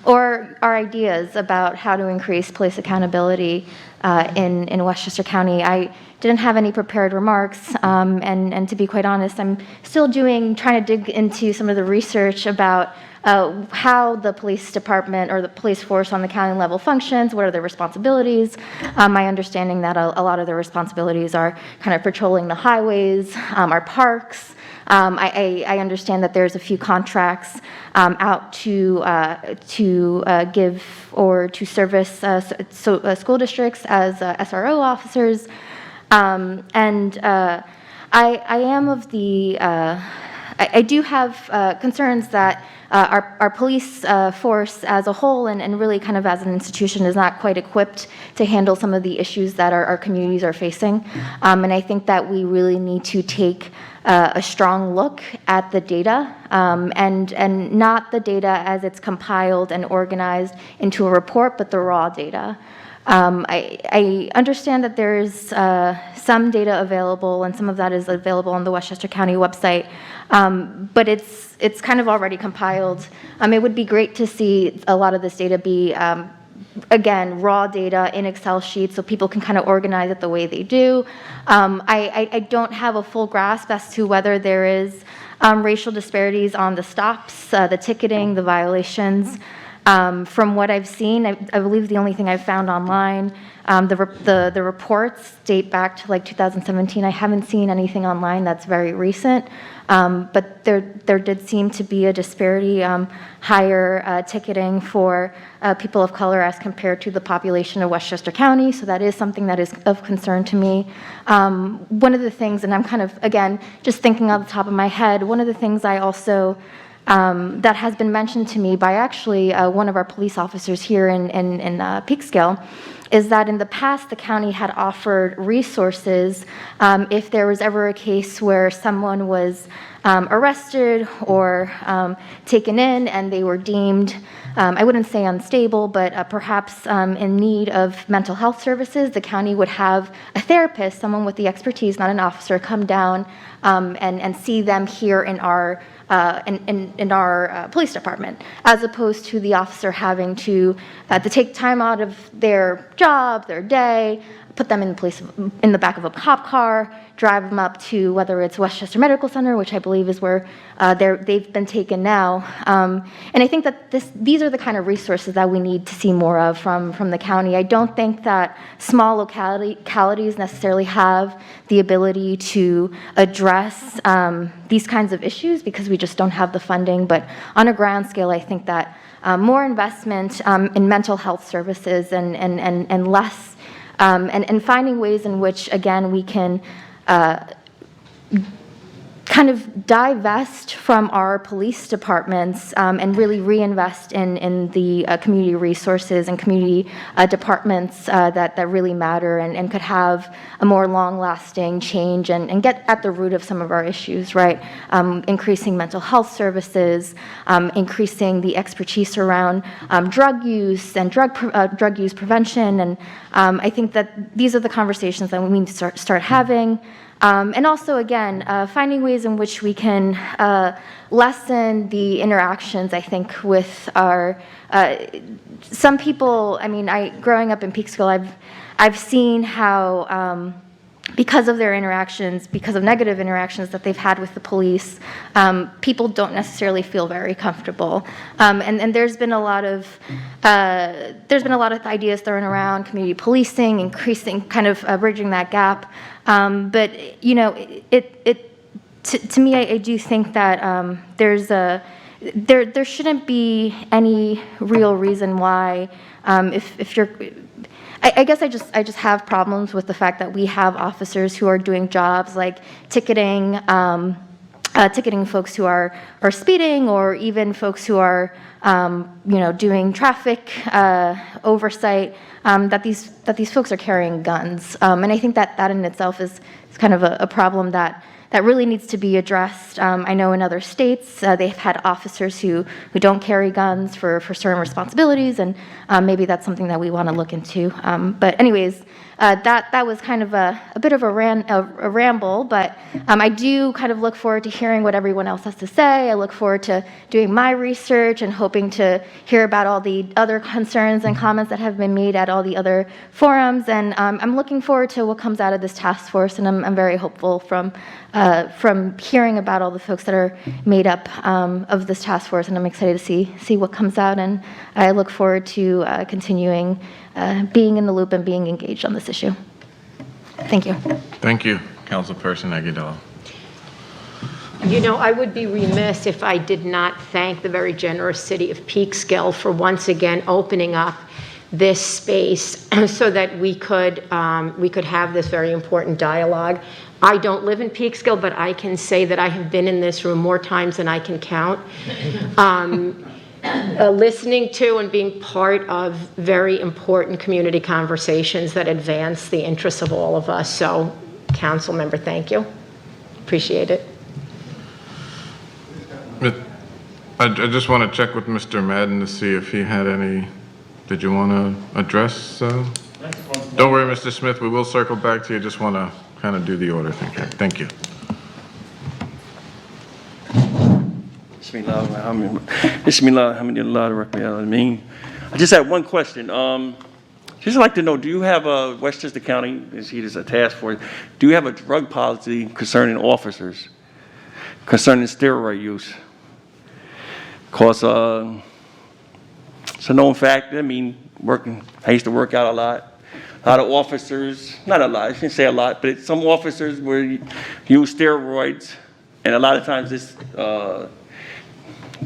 or our ideas about how to increase police accountability in Westchester County. I didn't have any prepared remarks, and to be quite honest, I'm still trying to dig into some of the research about how the police department or the police force on the county level functions, what are their responsibilities. My understanding that a lot of their responsibilities are kind of patrolling the highways, our parks. I understand that there's a few contracts out to give or to service school districts as SRO officers. I am of the, I do have concerns that our police force as a whole and really kind of as an institution is not quite equipped to handle some of the issues that our communities are facing. And I think that we really need to take a strong look at the data and not the data as it's compiled and organized into a report, but the raw data. I understand that there's some data available, and some of that is available on the Westchester County website, but it's kind of already compiled. It would be great to see a lot of this data be, again, raw data in Excel sheets so people can kind of organize it the way they do. I don't have a full grasp as to whether there is racial disparities on the stops, the ticketing, the violations. From what I've seen, I believe the only thing I've found online, the reports date back to like 2017. I haven't seen anything online that's very recent, but there did seem to be a disparity, higher ticketing for people of color as compared to the population of Westchester County. So that is something that is of concern to me. One of the things, and I'm kind of, again, just thinking off the top of my head, one of the things I also that has been mentioned to me by actually one of our police officers here in Peekskill is that in the past the county had offered resources if there was ever a case where someone was arrested or taken in and they were deemed, I wouldn't say unstable, but perhaps in need of mental health services. The county would have a therapist, someone with the expertise, not an officer, come down and see them here in our police department, as opposed to the officer having to take time out of their job, their day, put them in the back of a cop car, drive them up to whether it's Westchester Medical Center, which I believe is where they've been taken now. And I think that these are the kind of resources that we need to see more of from the county. I don't think that small localities necessarily have the ability to address these kinds of issues because we just don't have the funding. But on a ground scale, I think that more investment in mental health services and less and finding ways in which, again, we can kind of divest from our police departments and really reinvest in the community resources and community departments that really matter and could have a more long-lasting change and get at the root of some of our issues, right? Increasing mental health services, increasing the expertise around drug use and drug use prevention. And I think that these are the conversations that we need to start having. And also, again, finding ways in which we can lessen the interactions, I think, with our, some people, I mean, growing up in Peekskill, I've seen how, because of their interactions, because of negative interactions that they've had with the police, people don't necessarily feel very comfortable. And there's been a lot of ideas thrown around, community policing, increasing, kind of bridging that gap. But you know, to me, I do think that there's there shouldn't be any real reason why, if you're, I guess I just have problems with the fact that we have officers who are doing jobs like ticketing, ticketing folks who are speeding, or even folks who are, doing traffic oversight, that these folks are carrying guns. And I think that in itself is kind of a problem that really needs to be addressed. I know in other states, they've had officers who don't carry guns for certain responsibilities, and maybe that's something that we want to look into. But anyways, that was kind of a bit of a ramble, but I do kind of look forward to hearing what everyone else has to say. I look forward to doing my research and hoping to hear about all the other concerns and comments that have been made at all the other forums. And I'm looking forward to what comes out of this task force, and I'm very hopeful from hearing about all the folks that are made up of this task force, and I'm excited to see what comes out, and I look forward to continuing being in the loop and being engaged on this issue. Thank you. Thank you, Councilperson Aguilar. I would be remiss if I did not thank the very generous city of Peekskill for once again opening up this space so that we could have this very important dialogue. I don't live in Peekskill, but I can say that I have been in this room more times than I can count, listening to and being part of very important community conversations that advance the interests of all of us. So, council member, thank you. Appreciate it. I just want to check with Mr. Madden to see if he had any. Did you want to address? Don't worry, Mr. Smith. We will circle back to you. Just want to kind of do the order thing. Okay, thank you. I just have one question. Just like to know, do you have a Westchester County, is a task force, do you have a drug policy concerning officers, concerning steroid use? Because it's a known fact. I mean, I used to work out a lot. A lot of officers, not a lot, I shouldn't say a lot, but some officers use steroids, and a lot of times this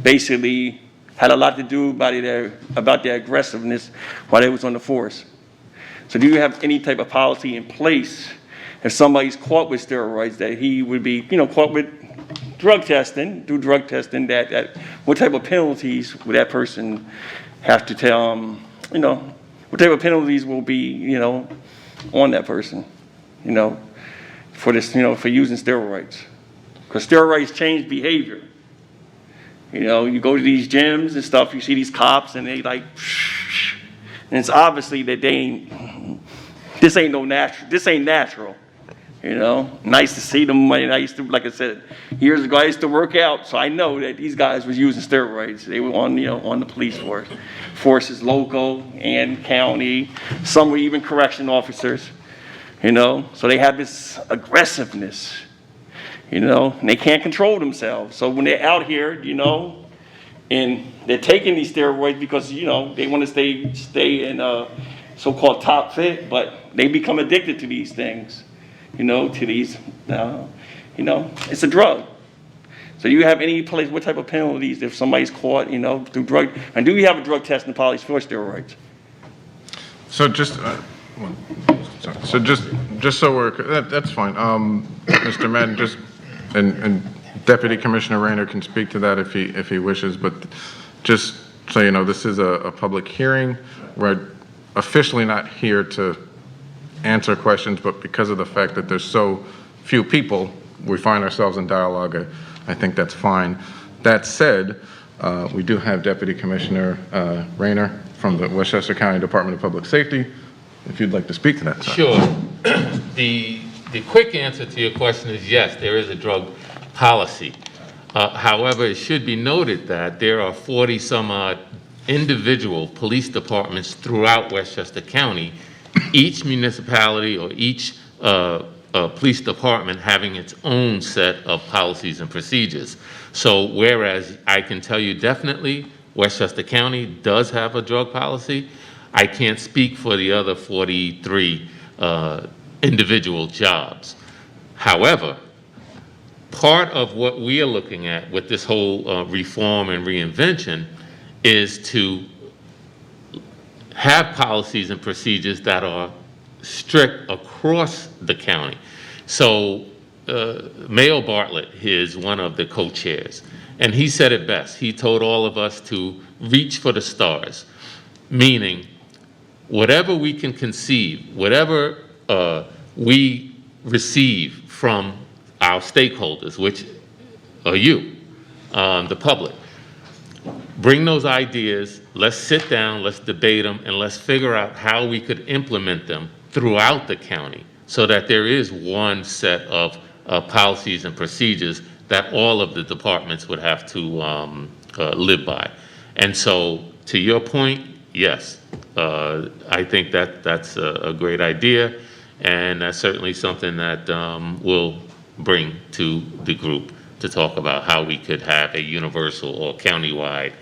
basically had a lot to do about their aggressiveness while they was on the force. So do you have any type of policy in place if somebody's caught with steroids that he would be, caught with drug testing, that what type of penalties would that person have to tell, what type of penalties will be, on that person, for this, for using steroids? Because steroids change behavior. You go to these gyms and stuff, you see these cops and they like, and it's obviously that this ain't natural. Nice to see them. I used to, like I said, years ago, I used to work out, so I know that these guys was using steroids. They were on the police forces, local and county. Some were even correction officers, So they have this aggressiveness, and they can't control themselves. So when they're out here, and they're taking these steroids because, they want to stay in so-called top fit, but they become addicted to these things. To these, it's a drug. So do you have any place, what type of penalties if somebody's caught, through drug, and do you have a drug testing policy for steroids? So just so we're, that's fine. Mr. Madden, and Deputy Commissioner Rayner can speak to that if he wishes, but just so you know, this is a public hearing. We're officially not here to answer questions, but because of the fact that there's so few people, we find ourselves in dialogue. I think that's fine. That said, we do have Deputy Commissioner Rayner from the Westchester County Department of Public Safety, if you'd like to speak to that. Sir. Sure. The quick answer to your question is yes, there is a drug policy. However, it should be noted that there are 40 some odd individual police departments throughout Westchester County, each municipality or each police department having its own set of policies and procedures. So whereas I can tell you definitely Westchester County does have a drug policy, I can't speak for the other 43 individual jobs. However, part of what we are looking at with this whole reform and reinvention is to have policies and procedures that are strict across the county. So Mayor Bartlett is one of the co-chairs, and he said it best. He told all of us to reach for the stars, meaning whatever we can conceive, whatever we receive from our stakeholders, which are you, the public, bring those ideas, let's sit down, let's debate them, and let's figure out how we could implement them throughout the county so that there is one set of policies and procedures that all of the departments would have to live by. And so, to your point, yes, I think that's a great idea, and that's certainly something that we'll bring to the group to talk about how we could have a universal or countywide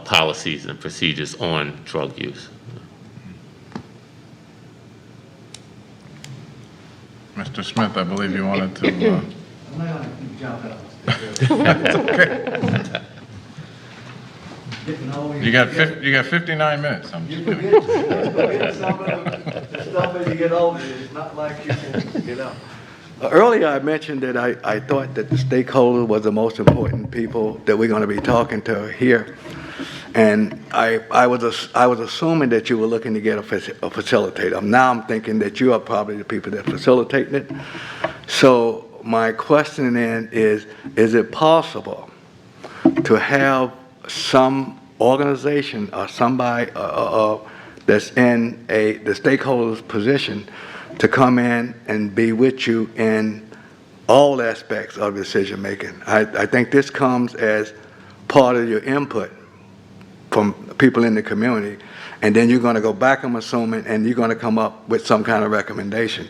policies and procedures on drug use. Mr. Smith, I believe you wanted to. I'm not going to keep jumping on That's okay. You got 59 minutes. I'm just kidding. Stuff as you get older, it's not like you can get up. Earlier, I mentioned that I thought that the stakeholders was the most important people that we're going to be talking to here. And I was assuming that you were looking to get a facilitator. Now I'm thinking that you are probably the people that are facilitating it. So my question then is it possible to have some organization or somebody that's in the stakeholder's position to come in and be with you in all aspects of decision making? I think this comes as part of your input from people in the community, and then you're going to go back, I'm assuming, and you're going to come up with some kind of recommendation.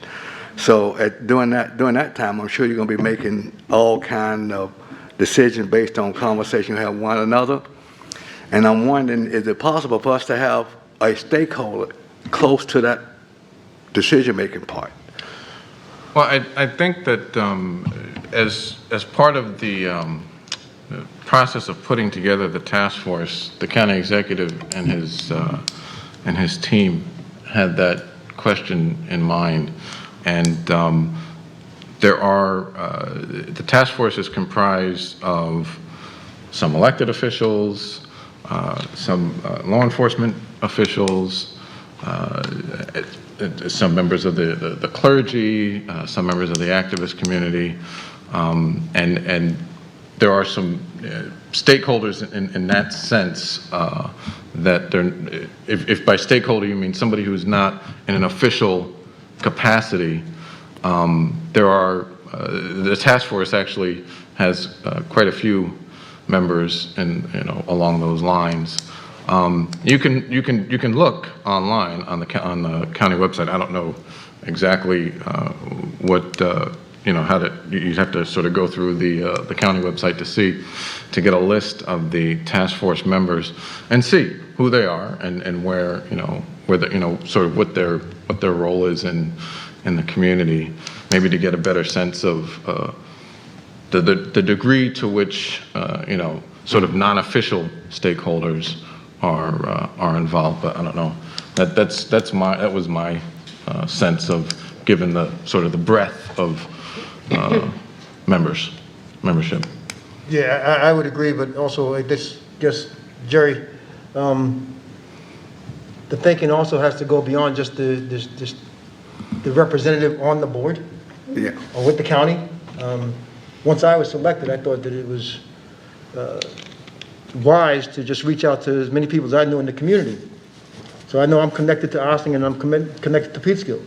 So during that time, I'm sure you're going to be making all kind of decisions based on conversation you have with one another. And I'm wondering, is it possible for us to have a stakeholder close to that decision-making part? Well, I think that as part of the process of putting together the task force, the county executive and his team had that question in mind. And there are, the task force is comprised of some elected officials, some law enforcement officials, some members of the clergy, some members of the activist community, and there are some stakeholders in that sense that they're, if by stakeholder you mean somebody who's not in an official capacity, there are, the task force actually has quite a few members along those lines. You can look online on the county website. I don't know exactly what how to. You'd have to sort of go through the county website to get a list of the task force members and see who they are and where sort of what their role is in the community. Maybe to get a better sense of the degree to which sort of non-official stakeholders are involved, but I don't know. That was my sense of, given the sort of the breadth of membership. Yeah, I would agree, but also I guess Jerry, the thinking also has to go beyond just the representative on the board, Yeah. or with the county. Once I was selected, I thought that it was wise to just reach out to as many people as I knew in the community. So I know I'm connected to Ossining and I'm connected to Peekskill.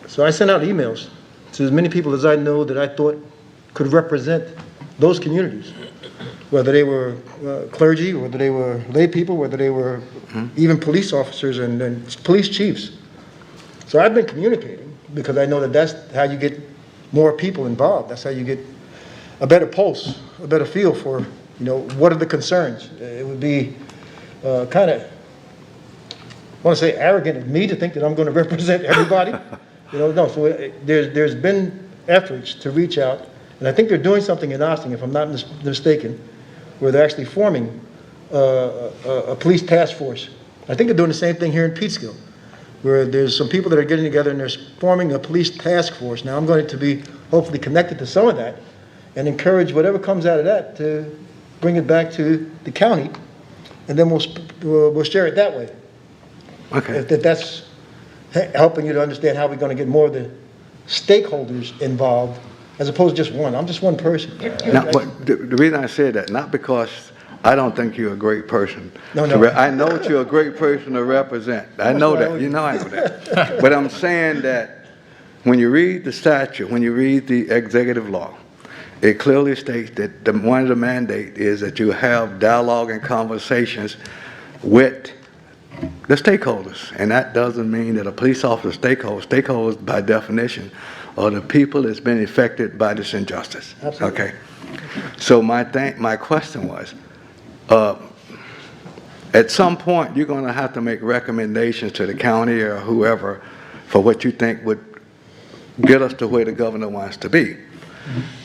So I sent out emails to as many people as I know that I thought could represent those communities, whether they were clergy, whether they were lay people, whether they were even police officers and police chiefs. So I've been communicating because I know that that's how you get more people involved. That's how you get a better pulse, a better feel for, what are the concerns. It would be kind of, I want to say arrogant of me to think that I'm going to represent everybody. No, so there's been efforts to reach out And I think they're doing something in Austin, if I'm not mistaken, where they're actually forming a police task force. I think they're doing the same thing here in Peekskill, where there's some people that are getting together and they're forming a police task force. Now, I'm going to be hopefully connected to some of that and encourage whatever comes out of that to bring it back to the county, and then we'll share it that way. Okay. If that's helping you to understand how we're going to get more of the stakeholders involved, as opposed to just one. I'm just one person. Now, but the reason I said that, not because I don't think you're a great person. No, no. I know that you're a great person to represent. I know that. You know I know that. But I'm saying that when you read the statute, when you read the executive law, it clearly states that one of the mandates is that you have dialogue and conversations with the stakeholders. And that doesn't mean that a police officer stakeholders by definition are the people that's been affected by this injustice. Absolutely. Okay. So my question was, at some point you're going to have to make recommendations to the county or whoever for what you think would get us to where the governor wants to be.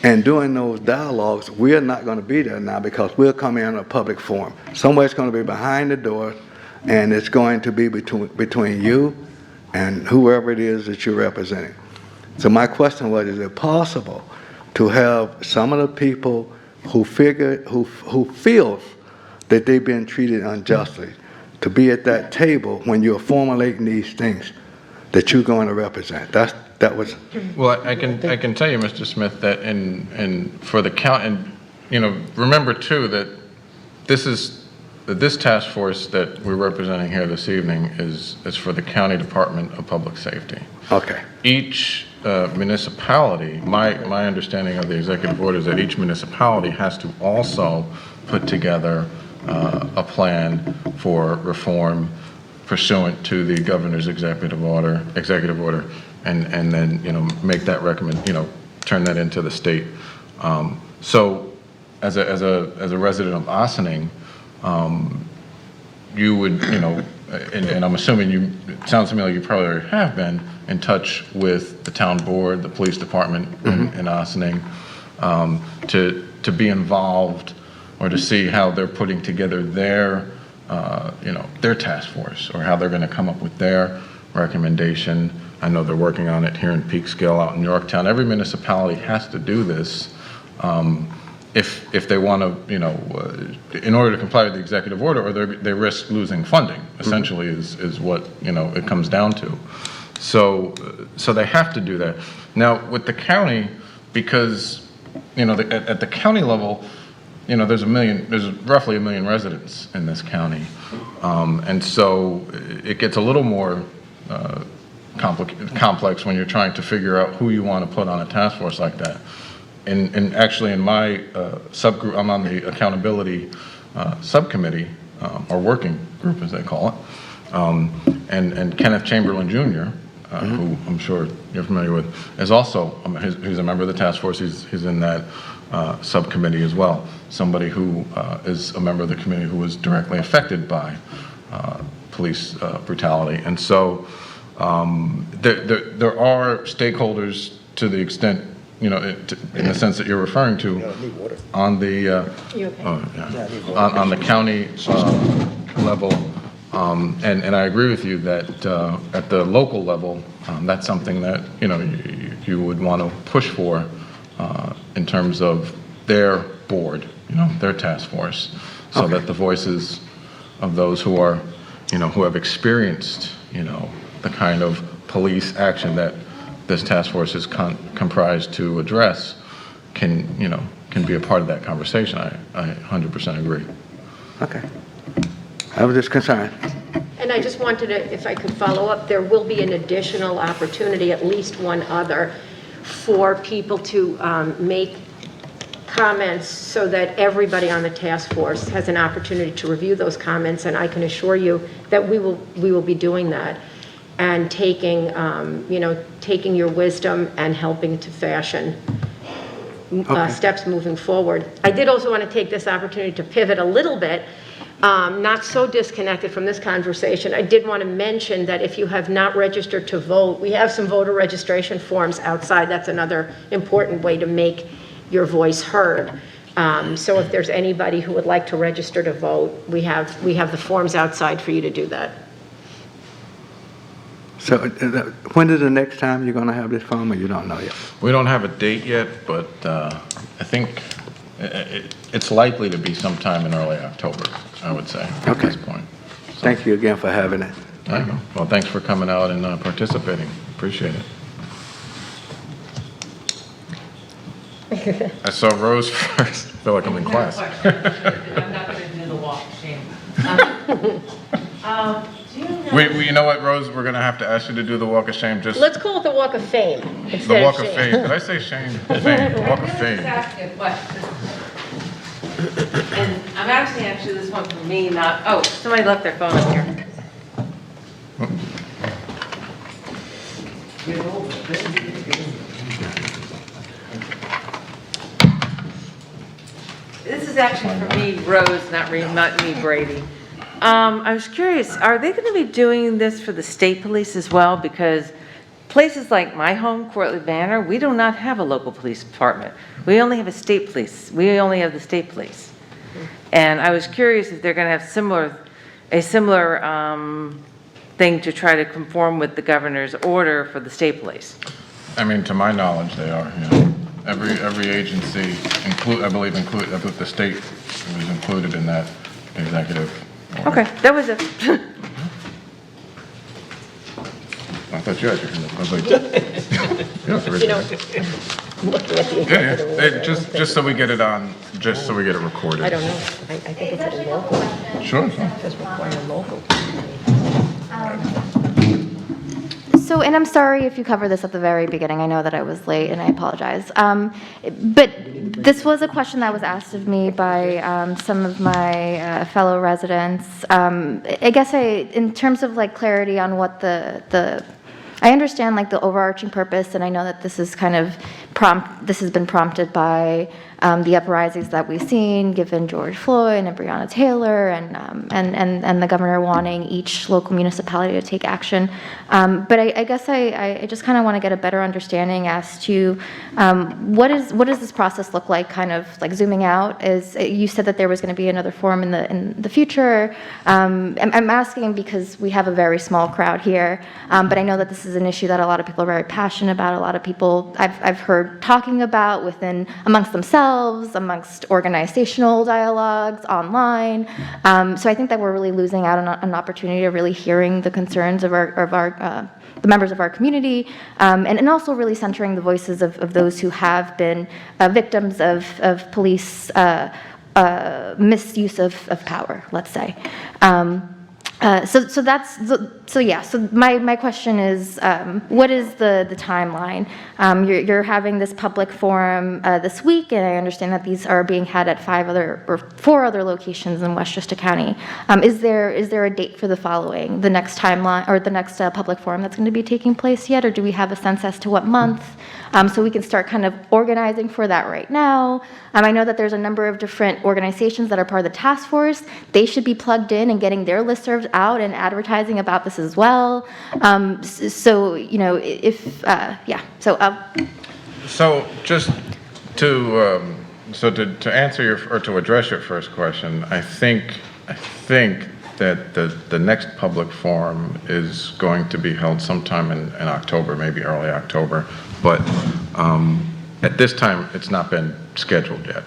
And during those dialogues, we're not going to be there now because we'll come in a public forum. Somewhere it's going to be behind the door, and it's going to be between you and whoever it is that you're representing. So my question was, is it possible to have some of the people who feels that they've been treated unjustly to be at that table when you're formulating these things that you're going to represent? That was. Well, I can tell you, Mr. Smith, that for the count, and remember too that this task force that we're representing here this evening is for the County Department of Public Safety. Okay. Each municipality, my understanding of the executive order is that each municipality has to also put together a plan for reform pursuant to the governor's executive order, and then make that turn that into the state. So as a resident of Ossining, you would and I'm assuming it sounds to me like you probably already have been in touch with the town board, the police department in Ossining, to be involved or to see how they're putting together their task force, or how they're going to come up with their recommendation. I know they're working on it here in Peekskill, out in Yorktown. Every municipality has to do this if they want to, in order to comply with the executive order, or they risk losing funding. Essentially, is what it comes down to. So they have to do that. Now with the county, because at the county level, there's roughly 1 million residents in this county, and so it gets a little more complex when you're trying to figure out who you want to put on a task force like that. And actually, in my subgroup, I'm on the accountability subcommittee, or working group, as they call it. And Kenneth Chamberlain Jr., who I'm sure you're familiar with, is also he's a member of the task force. He's in that subcommittee as well. Somebody who is a member of the community who was directly affected by police brutality. And so there are stakeholders to the extent, in the sense that you're referring to, on the on the county level, and I agree with you that at the local level, that's something that you would want to push for in terms of their board, their task force, so that the voices of those who are, who have experienced, the kind of police action that this task force is comprised to address can be a part of that conversation. I 100% agree. Okay. I was just concerned. And I just wanted to, if I could follow up, there will be an additional opportunity, at least one other, for people to make comments so that everybody on the task force has an opportunity to review those comments, and I can assure you that we will be doing that and taking your wisdom and helping to fashion steps moving forward. I did also want to take this opportunity to pivot a little bit, not so disconnected from this conversation. I did want to mention that if you have not registered to vote, we have some voter registration forms outside. That's another important way to make your voice heard. So if there's anybody who would like to register to vote, we have the forms outside for you to do that. So when is the next time you're going to have this forum, or you don't know yet? We don't have a date yet, but I think it's likely to be sometime in early October, I would say, at this point. So, Thank you again for having it. well, thanks for coming out and participating. Appreciate it. I saw Rose first. I feel like I'm in class. I'm not going to do the walk of shame. Do you know? You know what, Rose? We're going to have to ask you to do the walk of shame. Just Let's call it the Walk of Fame the instead walk of of shame. fame. Did I say shame? Fame. The walk of fame. Ask you a question. And I'm actually this one for me, not, oh, somebody left their phone up here. This is actually for me, Rose, not me, Brady. I was curious, are they going to be doing this for the state police as well? Because places like my home, Cortlandt Manor, we do not have a local police department. We only have a state police. We only have the state police. And I was curious if they're going to have a similar thing to try to conform with the governor's order for the state police. I mean, to my knowledge, they are. Yeah. Every agency, I believe the state was included in that executive order. Okay, that was it. I thought you had your hand up. I was like, yeah, it's You know, original. looking at the Yeah, executive order, yeah. Just so we get it on, just so we get it recorded. I don't know. I think it's a local. Sure. It does require local. So, and I'm sorry if you covered this at the very beginning. I know that I was late, and I apologize. But this was a question that was asked of me by some of my fellow residents. I guess in terms of like clarity on what I understand like the overarching purpose, and I know that this is kind of this has been prompted by the uprisings that we've seen, given George Floyd and Breonna Taylor, and the governor wanting each local municipality to take action. But I guess I just kind of want to get a better understanding as to what does this process look like? Kind of like zooming out, is you said that there was going to be another forum in the future. I'm asking because we have a very small crowd here, but I know that this is an issue that a lot of people are very passionate about. A lot of people I've heard talking about amongst themselves, amongst organizational dialogues, online. So I think that we're really losing out on an opportunity of really hearing the concerns of the members of our community, and also really centering the voices of those who have been victims of police misuse of power, let's say. So my question is, what is the timeline? You're having this public forum this week, and I understand that these are being had at 4 other locations in Westchester County. Is there a date for the next timeline, or the next public forum that's going to be taking place yet, or do we have a sense as to what month? So we can start kind of organizing for that right now. I know that there's a number of different organizations that are part of the task force. They should be plugged in and getting their listservs out and advertising about this as well. So, you know, So just to answer or to address your first question, I think that the next public forum is going to be held sometime in October, maybe early October. But at this time, it's not been scheduled yet.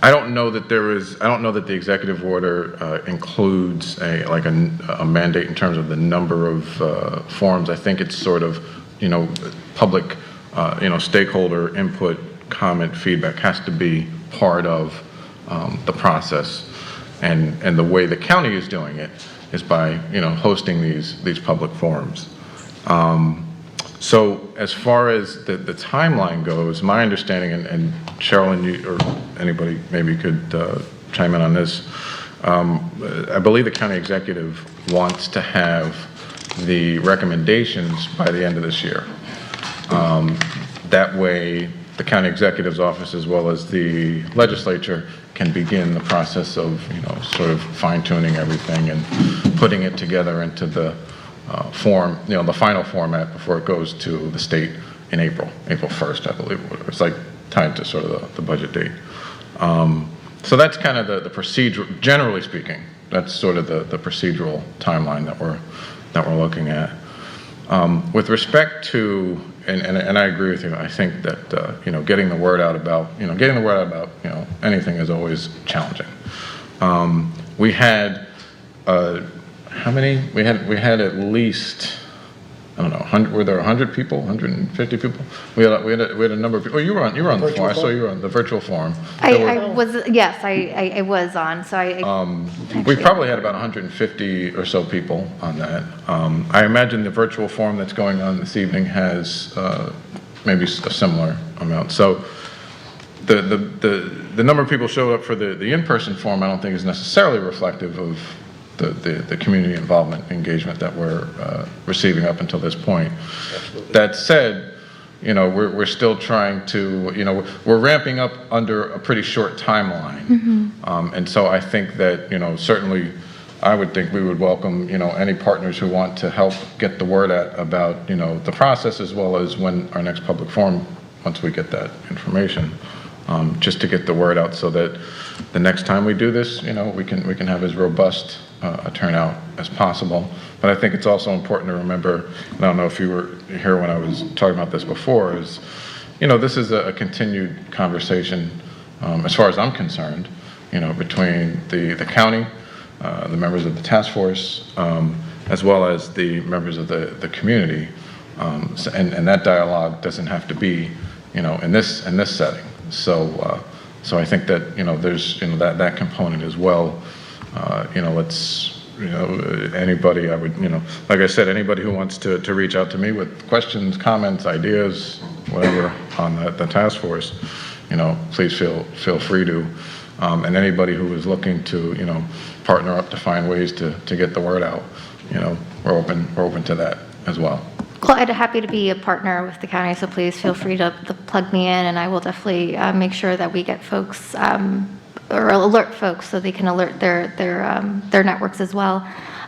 I don't know that the executive order includes a mandate in terms of the number of forums. I think it's sort of, public, stakeholder input, comment, feedback has to be part of the process. And the way the county is doing it is by, hosting these public forums. So as far as the timeline goes, my understanding, and Cheryl and you or anybody maybe could chime in on this, I believe the county executive wants to have the recommendations by the end of this year. That way the county executive's office as well as the legislature can begin the process of, sort of fine-tuning everything and putting it together into the form, the final format before it goes to the state in April 1st, I believe. It's like tied to sort of the budget date. So that's kind of the procedure, generally speaking, that's sort of the procedural timeline that we're looking at. With respect to, and I agree with you, I think that, getting the word out about, anything is always challenging. We had, how many? We had at least, I don't know, were there 100 people, 150 people? We had a number of people. Oh, you were on the forum. I saw you were on the virtual forum. I was on, so We probably had about 150 or so people on that. I imagine the virtual forum that's going on this evening has maybe a similar amount. So the number of people showed up for the in-person forum I don't think is necessarily reflective of the community involvement engagement that we're receiving up until this point. Absolutely. That said, we're still trying to, we're ramping up under a pretty short timeline. Mm-hmm. And so I think that, certainly I would think we would welcome, any partners who want to help get the word out about, the process, as well as when our next public forum, once we get that information, just to get the word out so that the next time we do this, we can have as robust a turnout as possible. But I think it's also important to remember, and I don't know if you were here when I was talking about this before, is, this is a continued conversation, as far as I'm concerned, between the county, the members of the task force, as well as the members of the community. And that dialogue doesn't have to be, in this setting. So I think that, there's, that component as well. Anybody, I would, like I said, anybody who wants to reach out to me with questions, comments, ideas, whatever, on the task force, please feel free to. And anybody who is looking to, partner up to find ways to get the word out, we're open to that as well. Well, I'd be happy to be a partner with the county, so please feel free to plug me in, and I will definitely make sure that we get folks or alert folks so they can alert their networks as well.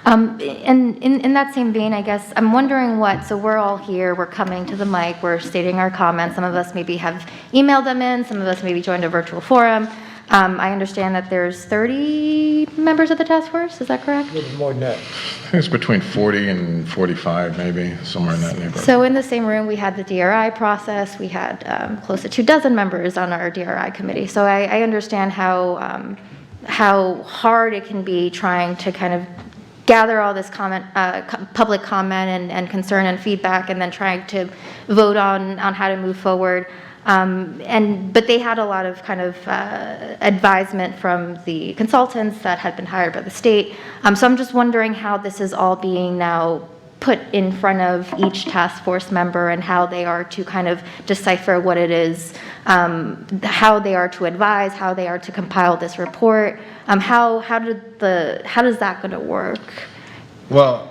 And in that same vein, I guess, I'm wondering so we're all here, we're coming to the mic, we're stating our comments. Some of us maybe have emailed them in, some of us maybe joined a virtual forum. I understand that there's 30 members of the task force, is that correct? A little more than that. I think it's between 40 and 45, maybe, somewhere in that neighborhood. So in the same room, we had the DRI process. We had close to 24 members on our DRI committee. So I understand how hard it can be trying to kind of gather all this public comment and concern and feedback, and then trying to vote on how to move forward. But they had a lot of kind of advisement from the consultants that had been hired by the state. So I'm just wondering how this is all being now put in front of each task force member, and how they are to kind of decipher what it is, how they are to advise, how they are to compile this report. How does that going to work? Well,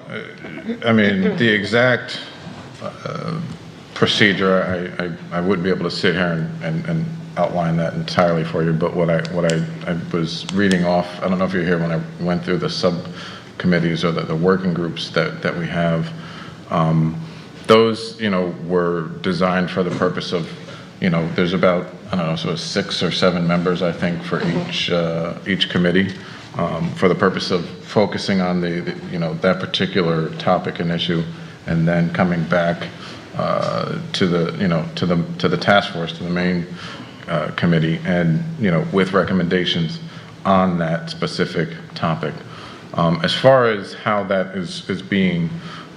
I mean, the exact procedure, I wouldn't be able to sit here and outline that entirely for you, but what I was reading off, I don't know if you're here when I went through the subcommittees or the working groups that we have, those, were designed for the purpose of, there's about, I don't know, sort of 6 or 7 members, I think, for each committee, for the purpose of focusing on that particular topic and issue, and then coming back to the task force, to the main committee, and with recommendations on that specific topic. As far as how that is being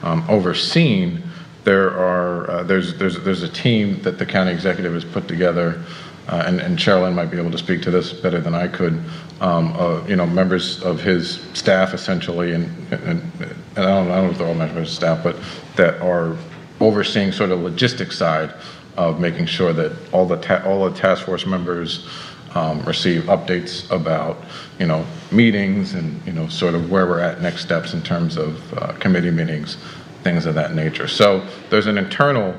overseen, there's a team that the county executive has put together, and Sherilyn might be able to speak to this better than I could. Members of his staff, essentially, and I don't know if they're all members of his staff, but that are overseeing sort of logistics side of making sure that all the task force members receive updates about meetings and sort of where we're at, next steps in terms of committee meetings, things of that nature. So there's an internal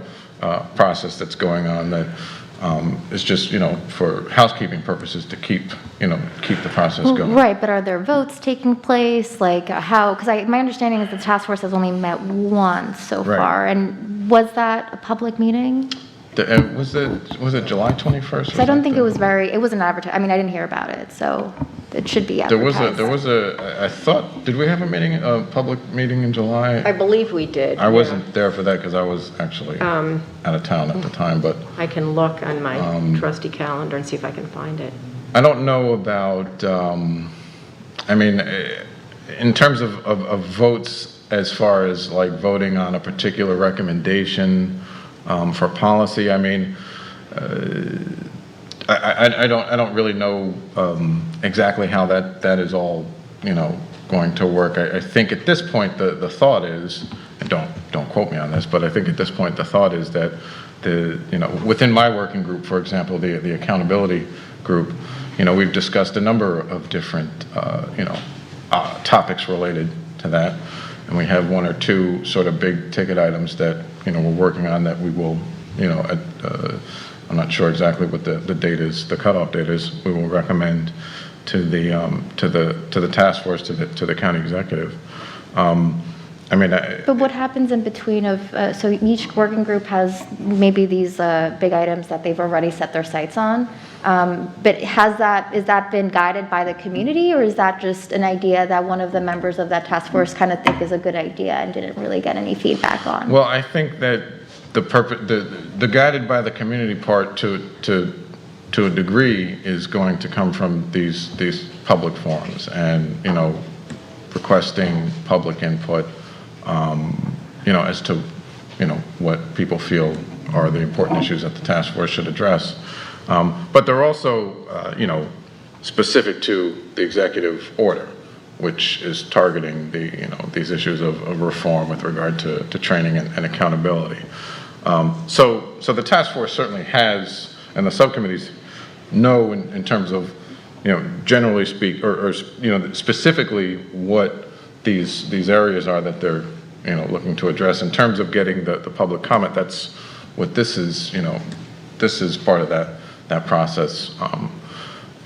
process that's going on that is just for housekeeping purposes to keep the process going. Right, but are there votes taking place? Like how? Because my understanding is the task force has only met once so far, and was that a public meeting? Was it July 21st? So I don't think it was it wasn't advertised. I mean, I didn't hear about it, so it should be advertised. I thought, did we have a public meeting in July? I believe we did. I wasn't there for that because I was actually out of town at the time, but I can look on my trusty calendar and see if I can find it. I don't know about, I mean, in terms of votes, as far as like voting on a particular recommendation for policy, I mean, I don't really know exactly how that is all, going to work. I think at this point the thought is, and don't quote me on this, but I think at this point the thought is that within my working group, for example, the accountability group, we've discussed a number of different topics related to that, and we have one or two sort of big ticket items that we're working on that we will, I'm not sure exactly what the date is, the cutoff date is. We will recommend to the task force, to the county executive. But what happens in between so each working group has maybe these big items that they've already set their sights on, but has that been guided by the community, or is that just an idea that one of the members of that task force kind of think is a good idea and didn't really get any feedback on? Well, I think that the guided by the community part to a degree is going to come from these public forums and requesting public input as to what people feel are the important issues that the task force should address, but they're also specific to the executive order, which is targeting these issues of reform with regard to training and accountability. So the task force certainly has, and the subcommittees know in terms of generally speak or specifically what these areas are that they're looking to address. In terms of getting the public comment, that's what this is. This is part of that process.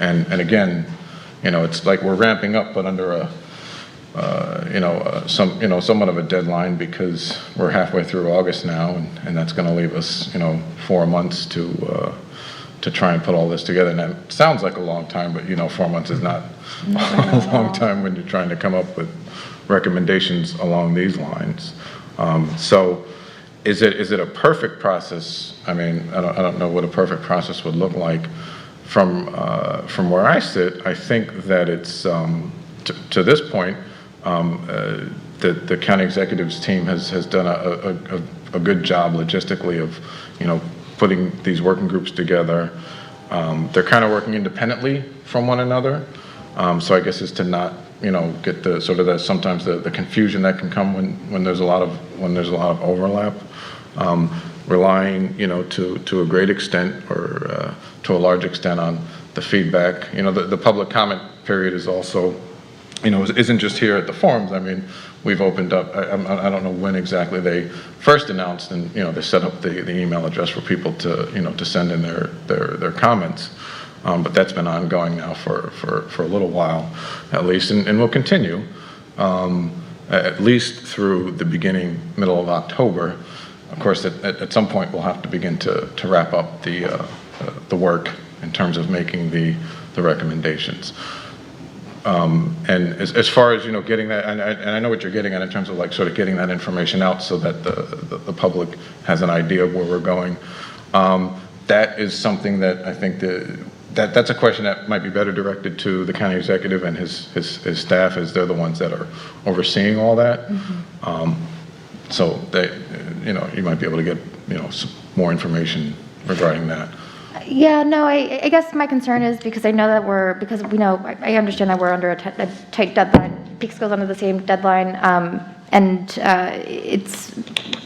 And again, it's like we're ramping up, but under somewhat of a deadline, because we're halfway through August now, and that's going to leave us 4 months to try and put all this together. And that sounds like a long time, but 4 months is not a long time when you're trying to come up with recommendations along these lines. So is it a perfect process? I mean, I don't know what a perfect process would look like. From where I sit, I think that it's to this point, the county executives team has done a good job logistically of putting these working groups together. They're kind of working independently from one another, so I guess is to not get the sort of sometimes the confusion that can come when there's a lot of overlap. Relying to a great extent or to a large extent on the feedback. The public comment period is also isn't just here at the forums. I mean, we've opened up, I don't know when exactly they first announced, and they set up the email address for people to send in their comments, but that's been ongoing now for a little while at least, and will continue at least through the middle of October. Of course, at some point we'll have to begin to wrap up the work in terms of making the recommendations. And as far as getting that, and I know what you're getting at in terms of like sort of getting that information out so that the public has an idea of where we're going. That is something that I think that's a question that might be better directed to the county executive and his staff, as they're the ones that are overseeing all that. So they, you might be able to get some more information regarding that. Yeah, no, I guess my concern is because I know that I understand that we're under a tight deadline. Peekskill's under the same deadline, and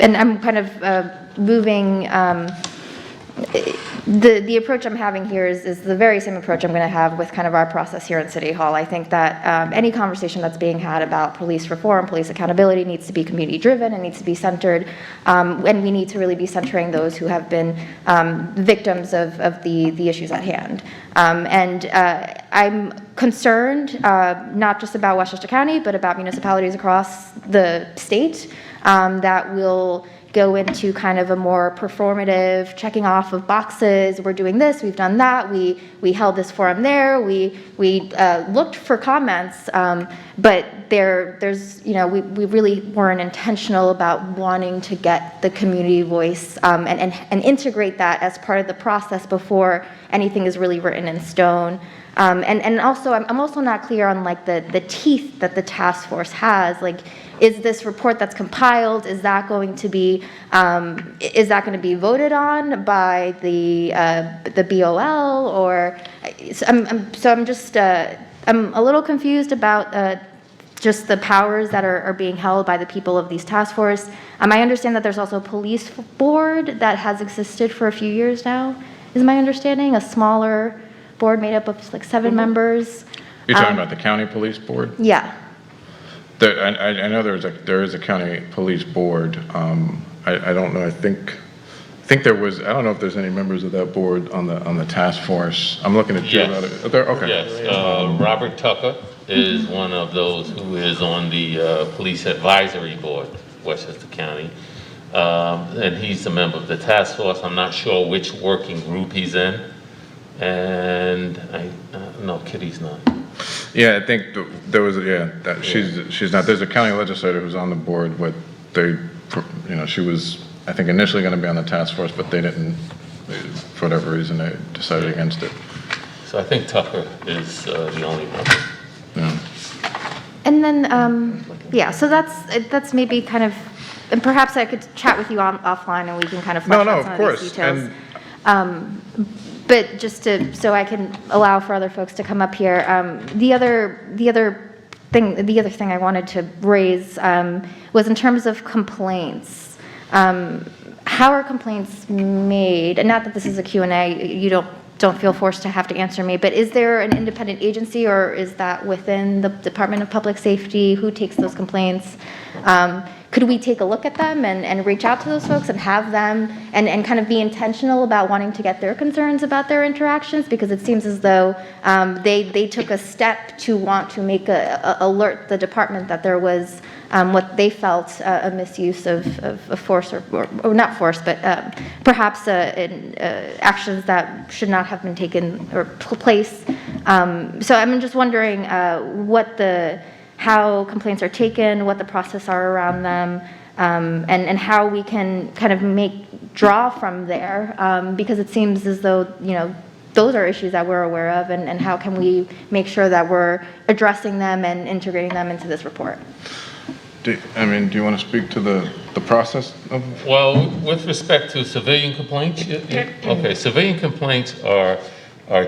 I'm kind of moving. The approach I'm having here is the very same approach I'm going to have with kind of our process here in City Hall. I think that any conversation that's being had about police reform, police accountability needs to be community driven and needs to be centered, and we need to really be centering those who have been victims of the issues at hand. I'm concerned not just about Westchester County, but about municipalities across the state that will go into kind of a more performative checking off of boxes. We're doing this, we've done that, we held this forum there, we looked for comments, but there's, you know, we really weren't intentional about wanting to get the community voice and integrate that as part of the process before anything is really written in stone. And also, I'm also not clear on like the teeth that the task force has. Like, is this report that's compiled, is that going to be voted on by the BOL, or I'm a little confused about just the powers that are being held by the people of these task force. I understand that there's also a police board that has existed for a few years now, is my understanding, a smaller board made up of like 7 members. You're talking about the county police board? Yeah. I know there is a county police board. I don't know. I think there was. I don't know if there's any members of that board on the task force. I'm looking at you. Yes. Okay. Yes. Robert Tucker is one of those who is on the police advisory board, Westchester County, and he's a member of the task force. I'm not sure which working group he's in, and no, Kitty's not. Yeah, I think there was. Yeah, she's not. There's a county legislator who's on the board, but she was, I think, initially going to be on the task force, but they didn't, for whatever reason, they decided against it. So I think Tucker is the only member. Yeah. And then, yeah, so that's maybe kind of, and perhaps I could chat with you offline and we can kind of flesh out some of these details. But just so I can allow for other folks to come up here, the other thing I wanted to raise was in terms of complaints. How are complaints made? And not that this is a Q&A, you don't feel forced to have to answer me, but is there an independent agency, or is that within the Department of Public Safety? Who takes those complaints? Could we take a look at them and reach out to those folks and have them and kind of be intentional about wanting to get their concerns about their interactions? Because it seems as though they took a step to want to make alert the department that there was what they felt a misuse of force or not force, but perhaps actions that should not have been taken or place. So I'm just wondering how complaints are taken, what the process are around them, and how we can kind of draw from there, because it seems as though, you know, those are issues that we're aware of, and how can we make sure that we're addressing them and integrating them into this report? Do you want to speak to the process of? Well, with respect to civilian complaints, okay, civilian complaints are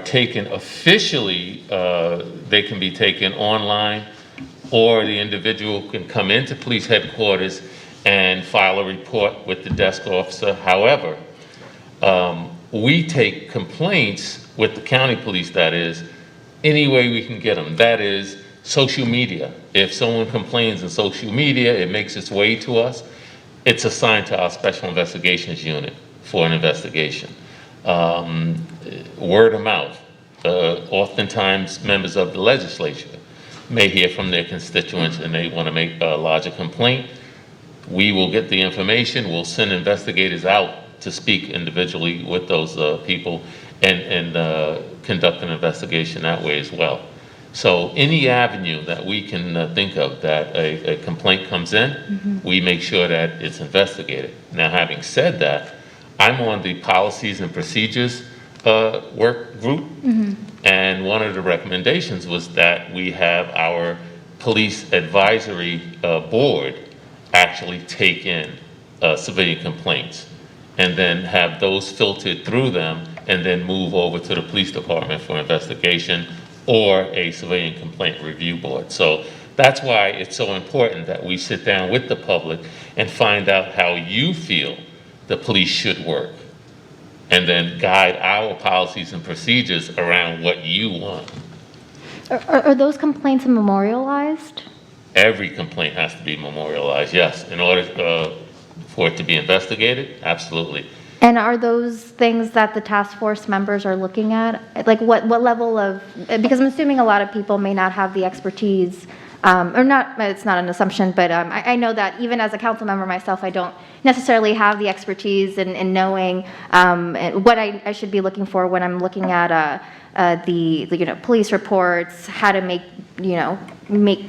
taken officially. They can be taken online, or the individual can come into police headquarters and file a report with the desk officer. However, we take complaints with the county police, that is, any way we can get them. That is, social media. If someone complains in social media, it makes its way to us. It's assigned to our Special Investigations Unit for an investigation. Word of mouth. Oftentimes, members of the legislature may hear from their constituents and they want to make a larger complaint. We will get the information. We'll send investigators out to speak individually with those people and conduct an investigation that way as well. So any avenue that we can think of that a complaint comes in, we make sure that it's investigated. Now, having said that, I'm on the policies and procedures work group, and one of the recommendations was that we have our police advisory board actually take in civilian complaints and then have those filtered through them and then move over to the police department for investigation or a civilian complaint review board. So that's why it's so important that we sit down with the public and find out how you feel the police should work, and then guide our policies and procedures around what you want. Are those complaints memorialized? Every complaint has to be memorialized, yes. In order for it to be investigated, absolutely. And are those things that the task force members are looking at? Like what level of, because I'm assuming a lot of people may not have the expertise or not, it's not an assumption, but I know that even as a council member myself, I don't necessarily have the expertise in knowing what I should be looking for when I'm looking at the police reports, how to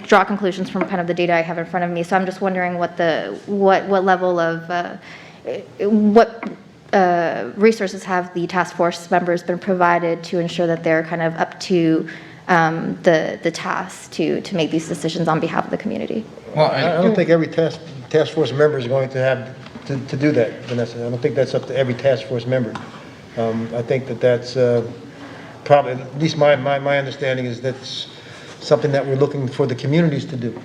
draw conclusions from kind of the data I have in front of me. So I'm just wondering what level of resources have the task force members been provided to ensure that they're kind of up to the task to make these decisions on behalf of the community. Well, I don't think every task force member is going to have to do that, Vanessa. I don't think that's up to every task force member. I think that's probably, at least my understanding is that's something that we're looking for the communities to do.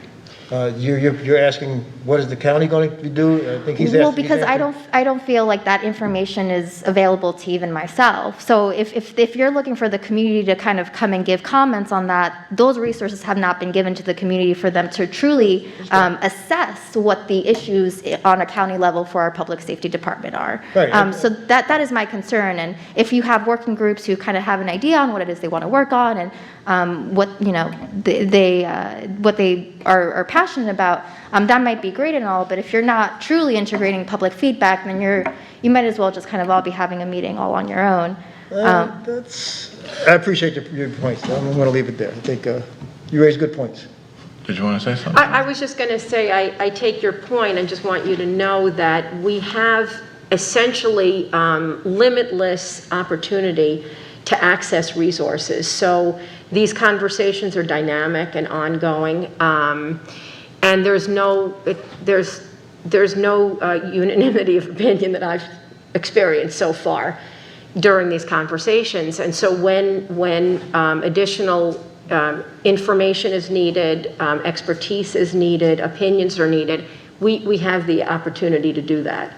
You're asking, what is the county going to do? I think he's asking. Well, because I don't feel like that information is available to even myself. So if you're looking for the community to kind of come and give comments on that, those resources have not been given to the community for them to truly assess what the issues on a county level for our public safety department are. Right. So that is my concern. And if you have working groups who kind of have an idea on what it is they want to work on and what they are passionate about, that might be great and all, but if you're not truly integrating public feedback, then you might as well just kind of all be having a meeting all on your own. I appreciate your points. I'm going to leave it there. I think you raised good points. Did you want to say something? I was just going to say, I take your point and just want you to know that we have essentially limitless opportunity to access resources. So these conversations are dynamic and ongoing, and there's no unanimity of opinion that I've experienced so far during these conversations. And so when additional information is needed, expertise is needed, opinions are needed, we have the opportunity to do that.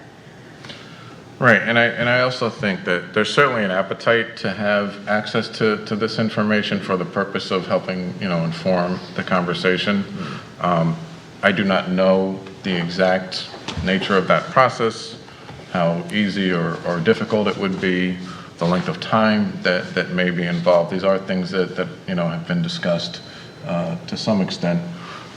Right, and I also think that there's certainly an appetite to have access to this information for the purpose of helping, inform the conversation. I do not know the exact nature of that process, how easy or difficult it would be, the length of time that may be involved. These are things that have been discussed to some extent.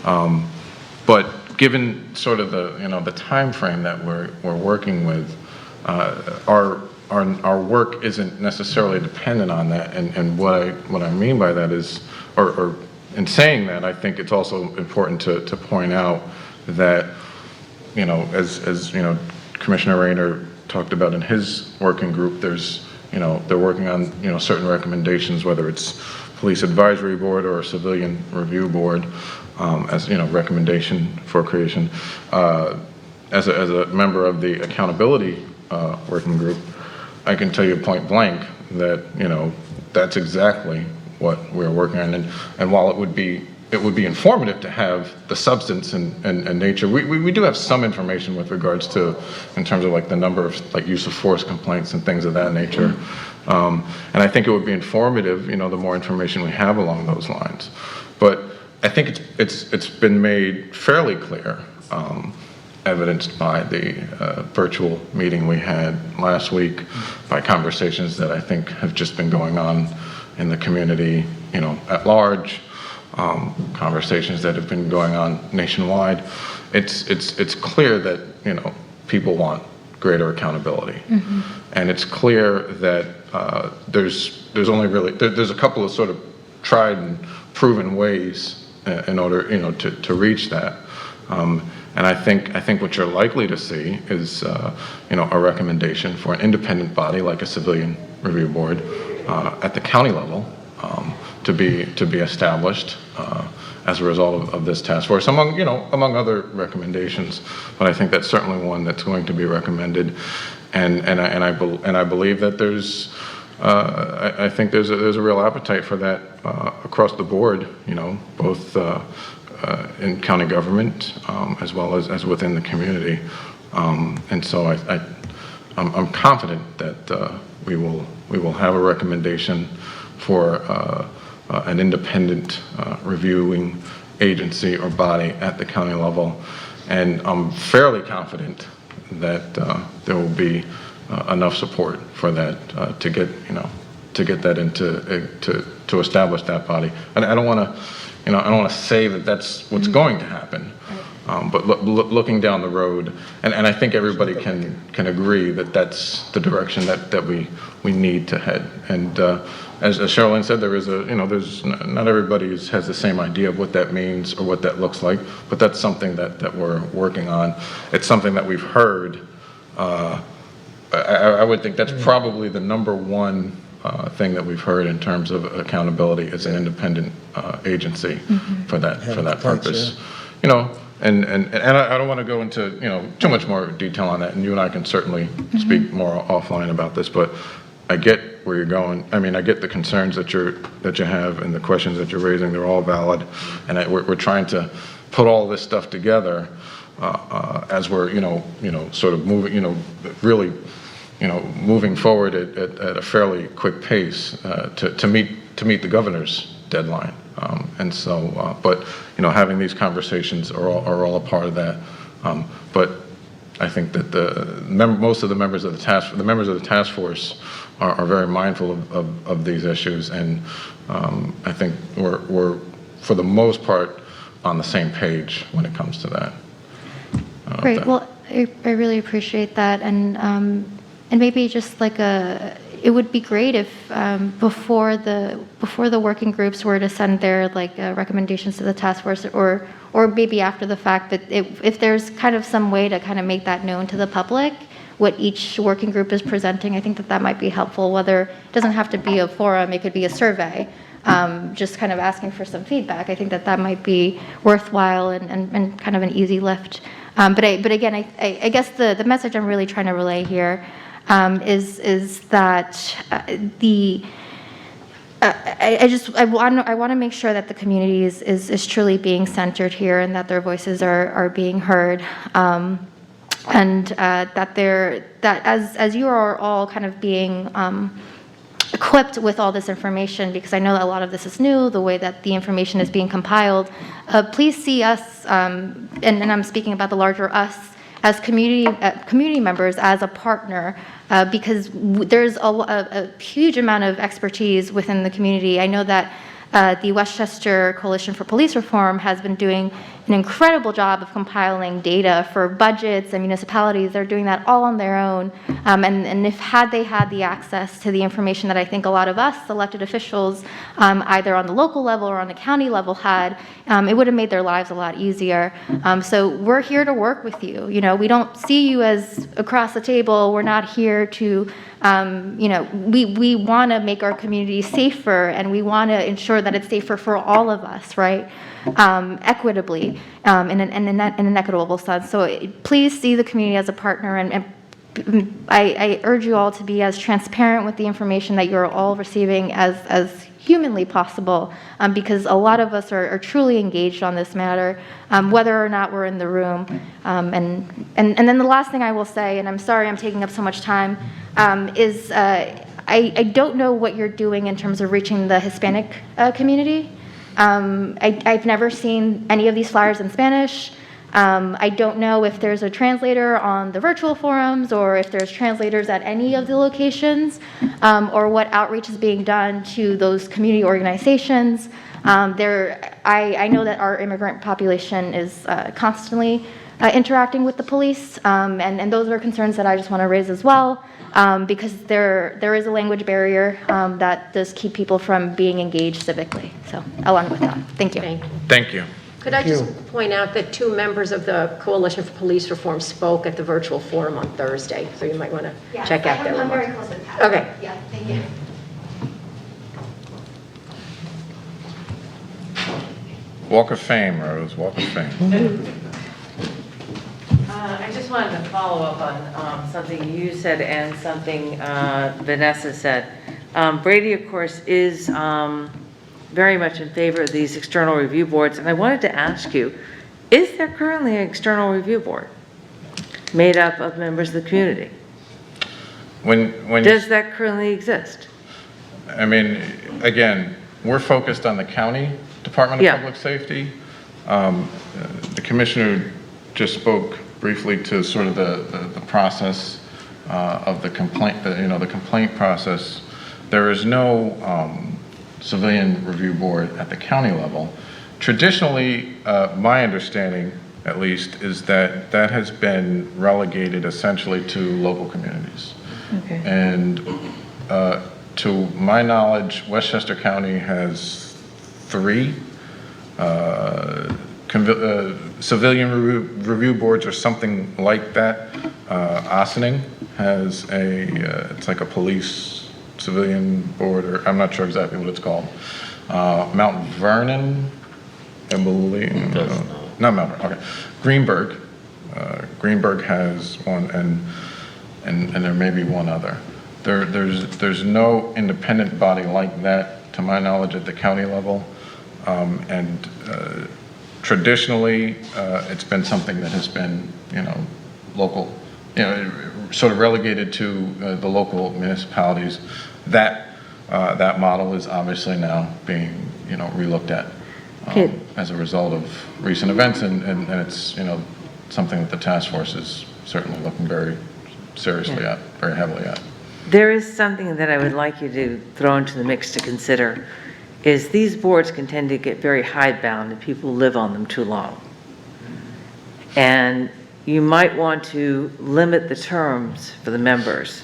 But given sort of the time frame that we're working with, our work isn't necessarily dependent on that, and what I mean by that is, or in saying that, I think it's also important to point out that, as Commissioner Rayner talked about in his working group, they're working on certain recommendations, whether it's Police Advisory Board or a Civilian Review Board, as recommendation for creation. As a member of the Accountability working group, I can tell you point blank that that's exactly what we're working on, and while it would be informative to have the substance and nature, we do have some information with regards to, in terms of like the number of use of force complaints and things of that nature, and I think it would be informative, the more information we have along those lines. But I think it's been made fairly clear, evidenced by the virtual meeting we had last week, by conversations that I think have just been going on in the community, at large, conversations that have been going on nationwide. It's clear that people want greater accountability, and it's clear that there's a couple of sort of tried and proven ways in order to reach that. And I think what you're likely to see is, a recommendation for an independent body like a Civilian Review Board at the county level to be established as a result of this task force, among other recommendations. But I think that's certainly one that's going to be recommended, and I believe that I think there's a real appetite for that across the board, both in county government as well as within the community, and so I'm confident that we will have a recommendation for an independent reviewing agency or body at the county level, and I'm fairly confident that there will be enough support for that to get to get that to establish that body. And I don't want to, I don't want to say that that's what's going to happen. But looking down the road, and I think everybody can agree that that's the direction that we need to head. And as Sherilyn said, there is there's not everybody has the same idea of what that means or what that looks like, but that's something that we're working on. It's something that we've heard. I would think that's probably the number one thing that we've heard in terms of accountability as an independent agency for that purpose. And I don't want to go into too much more detail on that, and you and I can certainly speak more offline about this. But I get where you're going. I mean, I get the concerns that you have and the questions that you're raising. They're all valid, and we're trying to put all this stuff together as we're sort of moving really moving forward at a fairly quick pace to meet the governor's deadline. And so, but having these conversations are all a part of that. But I think that most of the members of the task force are very mindful of these issues, and I think we're for the most part on the same page when it comes to that. Great. Well, I really appreciate that, and maybe just like it would be great if before the working groups were to send their recommendations to the task force, or maybe after the fact, but if there's kind of some way to kind of make that known to the public, what each working group is presenting, I think that might be helpful. Whether it doesn't have to be a forum, it could be a survey, just kind of asking for some feedback. I think that might be worthwhile and kind of an easy lift. But again, I guess the message I'm really trying to relay here is that I want to make sure that the community is truly being centered here, and that their voices are being heard, and that as you are all kind of being equipped with all this information, because I know that a lot of this is new, the way that the information is being compiled, please see us, and I'm speaking about the larger us, as community members, as a partner, because there's a huge amount of expertise within the community. I know that the Westchester Coalition for Police Reform has been doing an incredible job of compiling data for budgets and municipalities. They're doing that all on their own. And if they had the access to the information that I think a lot of us elected officials, either on the local level or on the county level had, it would have made their lives a lot easier. So we're here to work with you. We don't see you as across the table. We're not here to, we want to make our community safer, and we want to ensure that it's safer for all of us, right? Equitably, in an equitable sense. So please see the community as a partner, and I urge you all to be as transparent with the information that you're all receiving as humanly possible, because a lot of us are truly engaged on this matter, whether or not we're in the room. And then the last thing I will say, and I'm sorry I'm taking up so much time, is I don't know what you're doing in terms of reaching the Hispanic community. I've never seen any of these flyers in Spanish. I don't know if there's a translator on the virtual forums, or if there's translators at any of the locations, or what outreach is being done to those community organizations. I know that our immigrant population is constantly interacting with the police, and those are concerns that I just want to raise as well, because there is a language barrier that does keep people from being engaged civically. So I'll end with that. Thank you. Thank you. Could I just point out that 2 members of the Coalition for Police Reform spoke at the virtual forum on Thursday, so you might want to check out their remarks. I'm very close with Pat. Okay. Yeah, thank you. Walk of Fame, Rose. Walk of Fame. I just wanted to follow up on something you said and something Vanessa said. Brady, of course, is very much in favor of these external review boards, and I wanted to ask you, is there currently an external review board made up of members of the community? Does that currently exist? I mean, again, we're focused on the county Department of Public Safety. The commissioner just spoke briefly to sort of the process of the complaint, the complaint process. there is no civilian review board at the county level. Traditionally, my understanding, at least, is that that has been relegated essentially to local communities. Okay. And to my knowledge, Westchester County has 3 civilian review boards or something like that. Ossining has it's like a police civilian board, or I'm not sure exactly what it's called. Mount Vernon, I believe. Not Mount Vernon, okay. Greenberg. Greenberg has one, and there may be one other. There's no independent body like that, to my knowledge, at the county level. And traditionally, it's been something that has been, local, sort of relegated to the local municipalities. That model is obviously now being, relooked at as a result of recent events, and it's, something that the task force is certainly looking very seriously at, very heavily at. There is something that I would like you to throw into the mix to consider, is these boards can tend to get very hidebound and people live on them too long. And you might want to limit the terms for the members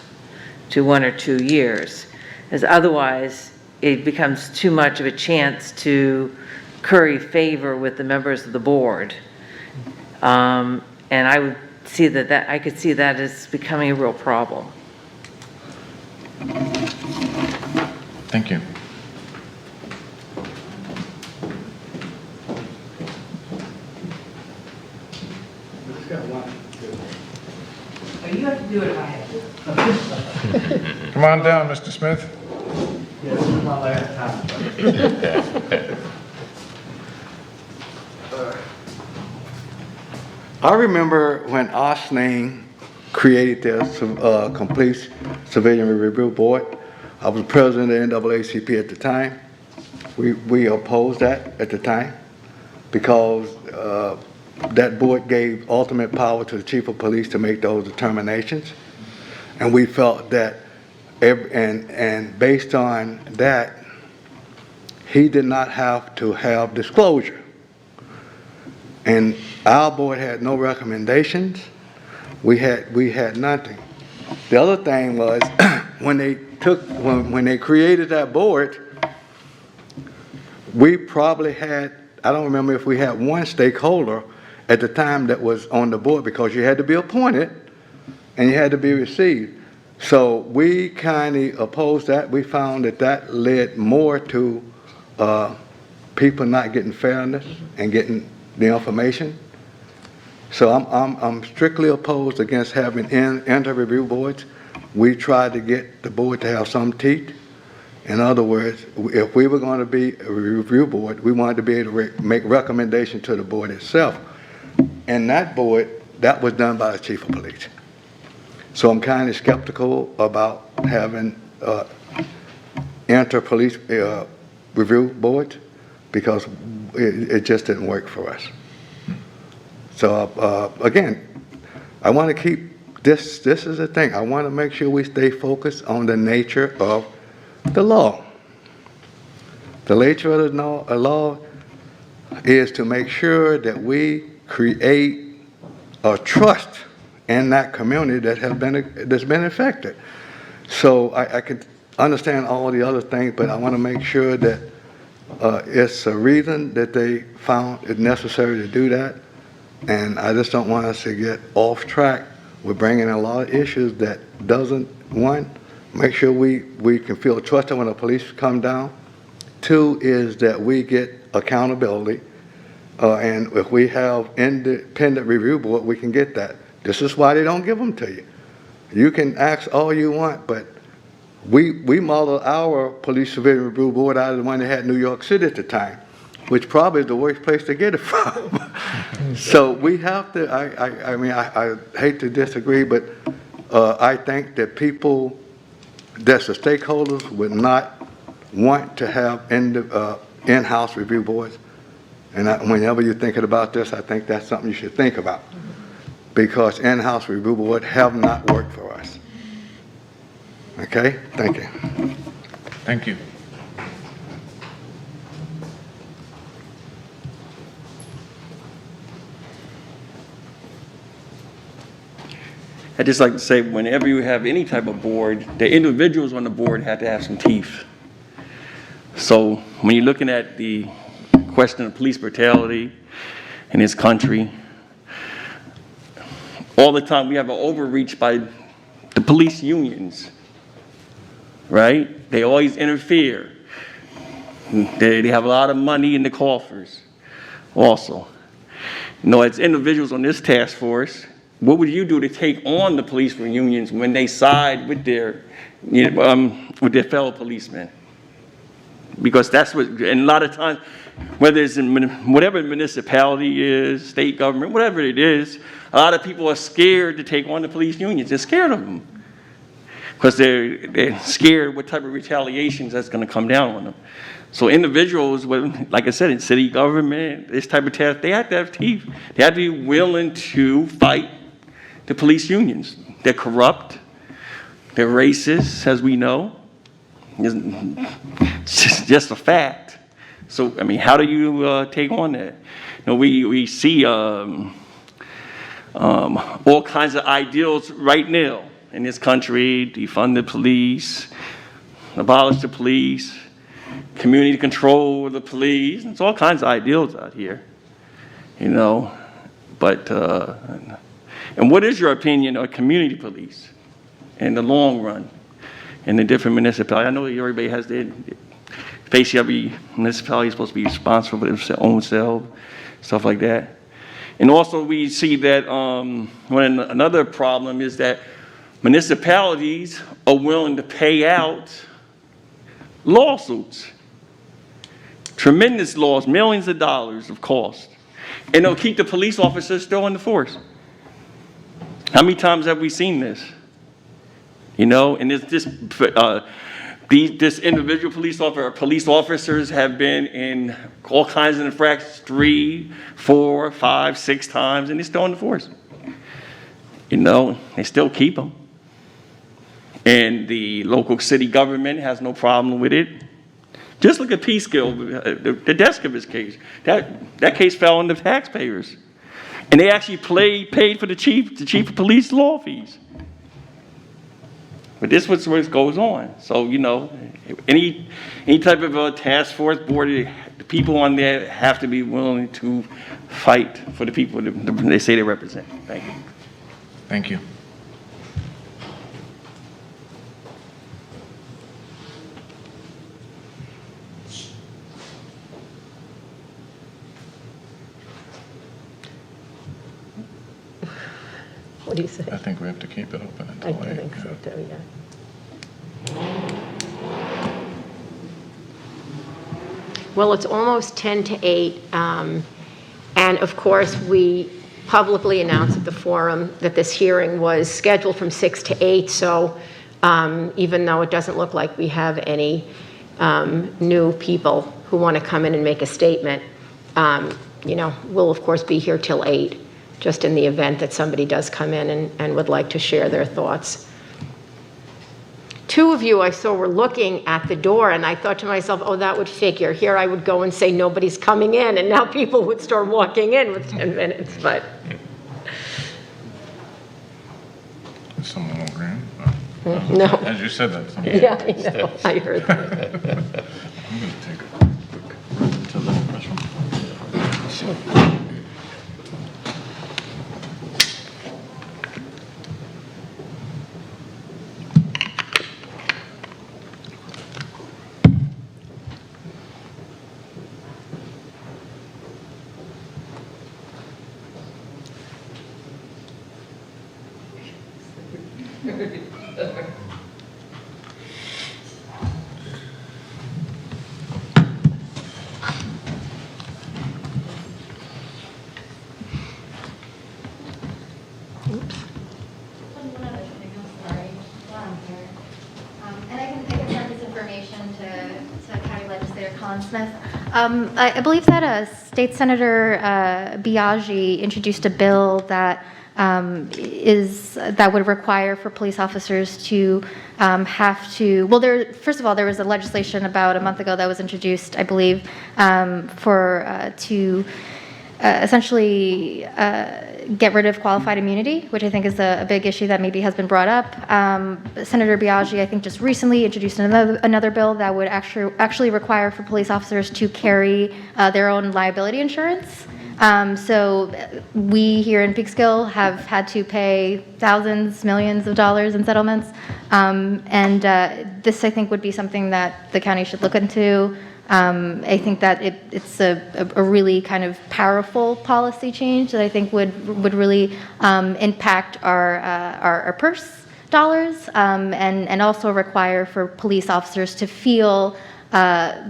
to 1 or 2 years, as otherwise it becomes too much of a chance to curry favor with the members of the board. And I would see I could see that as becoming a real problem. Thank you. You have to do it if I have to. Come on down, Mr. Smith. Yeah, this is my last time. I remember when Osning created their complete civilian review board. I was president of the NAACP at the time. We opposed that at the time because that board gave ultimate power to the chief of police to make those determinations. And we felt that, and based on that, he did not have to have disclosure. And our board had no recommendations. We had nothing. The other thing was when they created that board, we probably had, I don't remember if we had one stakeholder at the time that was on the board, because you had to be appointed and you had to be received. So we kind of opposed that. We found that led more to people not getting fairness and getting the information. So I'm strictly opposed against having inter-review boards. We tried to get the board to have some teeth. In other words, if we were going to be a review board, we wanted to be able to make recommendations to the board itself. And that board, that was done by the chief of police. So I'm kind of skeptical about having inter-police review boards, because it just didn't work for us. So again, I want to keep this is the thing. I want to make sure we stay focused on the nature of the law. The nature of the law is to make sure that we create a trust in that community that's been affected. So I can understand all the other things, but I want to make sure that it's a reason that they found it necessary to do that. And I just don't want us to get off track. We're bringing a lot of issues that doesn't, one, make sure we can feel trusted when the police come down. Two is that we get accountability. And if we have independent review board, we can get that. This is why they don't give them to you. You can ask all you want, but we modeled our police civilian review board out of the one they had in New York City at the time, which probably is the worst place to get it from. So we have to, I hate to disagree, but I think that people, that's the stakeholders, would not want to have in-house review boards. And whenever you're thinking about this, I think that's something you should think about, because in-house review board have not worked for us. Okay, thank you. Thank you. I'd just like to say, whenever you have any type of board, the individuals on the board have to have some teeth. So when you're looking at the question of police brutality in this country, all the time we have an overreach by the police unions, right? They always interfere. They have a lot of money in the coffers also. You know, as individuals on this task force, what would you do to take on the police unions when they side with their, with their fellow policemen? Because that's what, and a lot of times, whether it's in whatever municipality is, state government, whatever it is, a lot of people are scared to take on the police unions. They're scared of them because they're scared what type of retaliations that's going to come down on them. So individuals, like I said, in city government, this type of task, they have to have teeth. They have to be willing to fight the police unions. They're corrupt. They're racist, as we know. It's just a fact. So, I mean, how do you take on that? You know, we see all kinds of ideals right now in this country: defund the police, abolish the police, community control of the police. It's all kinds of ideals out here, you know. But, and what is your opinion on community police in the long run in the different municipalities? I know everybody has their, basically every municipality is supposed to be responsible for their own self, stuff like that. And also we see that when another problem is that municipalities are willing to pay out lawsuits, tremendous laws, millions of dollars of cost, and they'll keep the police officers still in the force. How many times have we seen this? You know, and this individual police officers have been in all kinds of infractions 3, 4, 5, 6 times, and they're still in the force. You know, they still keep them. And the local city government has no problem with it. Just look at Peekskill, the Descovich case. That case fell on the taxpayers. And they actually paid for the chief of police law fees. But this is what goes on. So, you know, any type of a task force board, the people on there have to be willing to fight for the people that they say they represent. Thank you. Thank you. What do you say? I think we have to keep it open I until think so too, yeah. Well, it's almost 10 to 8, and of course, we publicly announced at the forum that this hearing was scheduled from 6 to 8, so even though it doesn't look like we have any new people who want to come in and make a statement, you know, we'll of course be here till 8. Just in the event that somebody does come in and would like to share their thoughts. 2 of you I saw were looking at the door, and I thought to myself, oh, that would figure. Here I would go and say nobody's coming in, and now people would start walking in with 10 minutes, but. Someone walked in? No. As you said that. Yeah, I know, I heard that. I'm going to take a quick run to the restroom. One other thing, I'm sorry, while I'm here. And I can send this information to County Legislator Colin Smith. I believe that State Senator Biaggi introduced a bill that that would require for police officers to have to, well, first of all, there was a legislation about a month ago that was introduced, I believe, to essentially get rid of qualified immunity, which I think is a big issue that maybe has been brought up. Senator Biaggi, I think, just recently introduced another bill that would actually require for police officers to carry their own liability insurance. So we here in Peekskill have had to pay thousands, millions of dollars in settlements. And this, I think, would be something that the county should look into. I think that it's a really kind of powerful policy change that I think would really impact our purse dollars, and also require for police officers to feel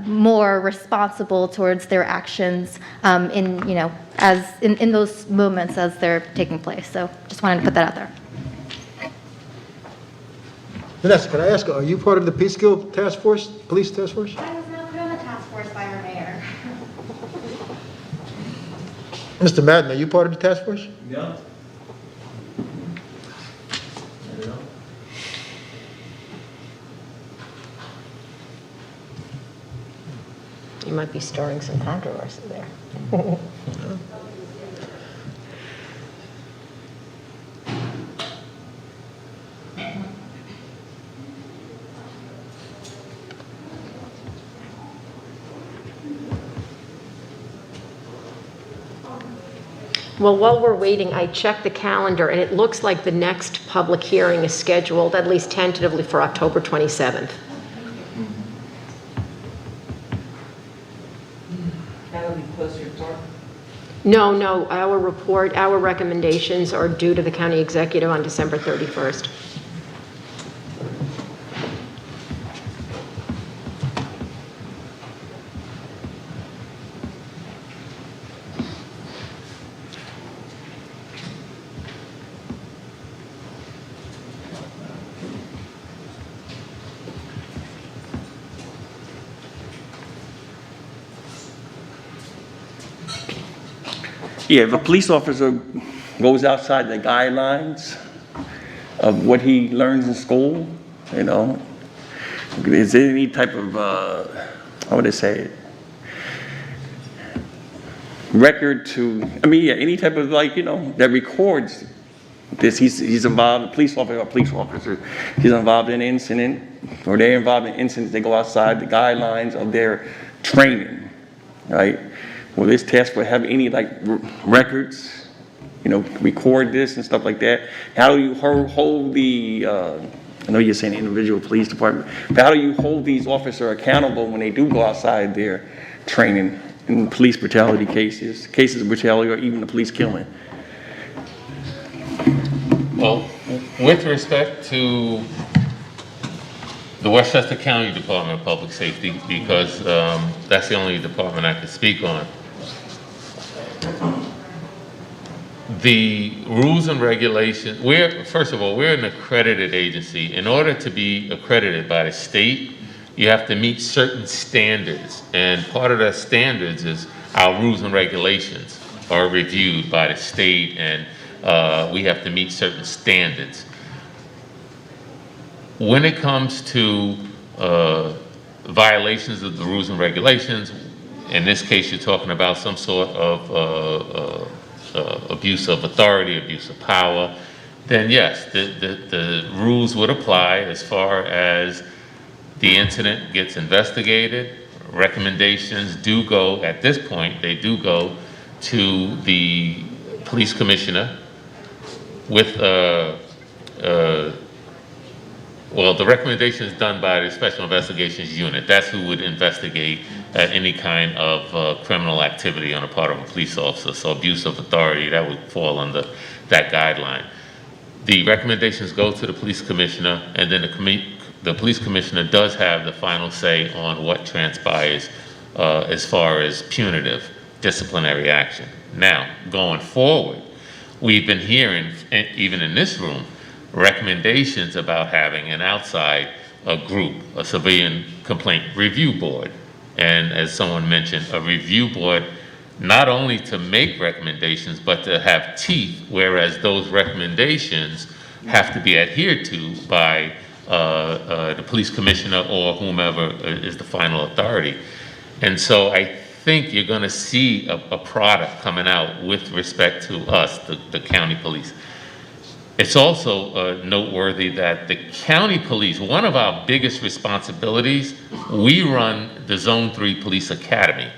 more responsible towards their actions in those moments as they're taking place. So just wanted to put that out there. Vanessa, can I ask, are you part of the Peekskill task force, police task force? I was not put on the task force by our mayor. Mr. Madden, are you part of the task force? Yeah. You might be stirring some controversy there. Well, while we're waiting, I checked the calendar, and it looks like the next public hearing is scheduled, at least tentatively, for October 27th. That'll be post-report. No, our recommendations are due to the county executive on December 31st. Yeah, if a police officer goes outside the guidelines of what he learns in school, is there any type of, how would I say it? Record to, any type of that records this, he's involved, a police officer, he's involved in an incident, or they're involved in incidents, they go outside the guidelines of their training, right? Will this task force have any records, record this and stuff like that? How do you hold the, I know you're saying individual police department, but how do you hold these officers accountable when they do go outside their training in police brutality cases of brutality, or even the police killing? Well, with respect to the Westchester County Department of Public Safety, because that's the only department I can speak on, the rules and regulations, first of all, we're an accredited agency. In order to be accredited by the state, you have to meet certain standards. And part of the standards is our rules and regulations are reviewed by the state, and we have to meet certain standards. When it comes to violations of the rules and regulations, in this case, you're talking about some sort of abuse of authority, abuse of power, then yes, the rules would apply as far as the incident gets investigated. Recommendations do go, at this point, they do go to the police commissioner with, well, the recommendation is done by the Special Investigations Unit. That's who would investigate any kind of criminal activity on the part of a police officer. So abuse of authority, that would fall under that guideline. The recommendations go to the police commissioner, and then the police commissioner does have the final say on what transpires as far as punitive disciplinary action. Now, going forward, we've been hearing, even in this room, recommendations about having an outside group, a civilian complaint review board. And as someone mentioned, a review board not only to make recommendations, but to have teeth, whereas those recommendations have to be adhered to by the police commissioner or whomever is the final authority. And so I think you're going to see a product coming out with respect to us, the county police. It's also noteworthy that the county police, one of our biggest responsibilities, we run the Zone 3 Police Academy.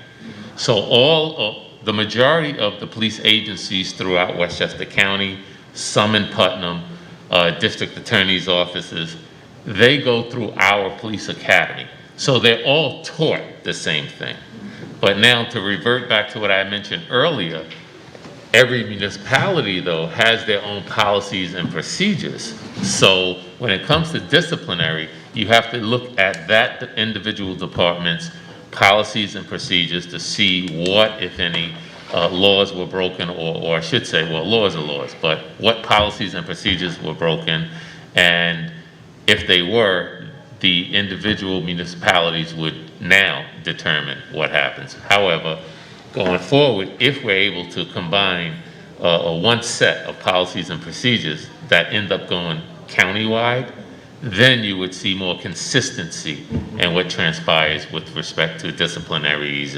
So the majority of the police agencies throughout Westchester County, some in Putnam, district attorney's offices, they go through our police academy. So they're all taught the same thing. But now, to revert back to what I mentioned earlier, every municipality, though, has their own policies and procedures. So when it comes to disciplinary, you have to look at that individual department's policies and procedures to see what, if any, laws were broken, or I should say, well, laws are laws, but what policies and procedures were broken, and if they were, the individual municipalities would now determine what happens. However, going forward, if we're able to combine one set of policies and procedures that end up going countywide, then you would see more consistency in what transpires with respect to disciplinaries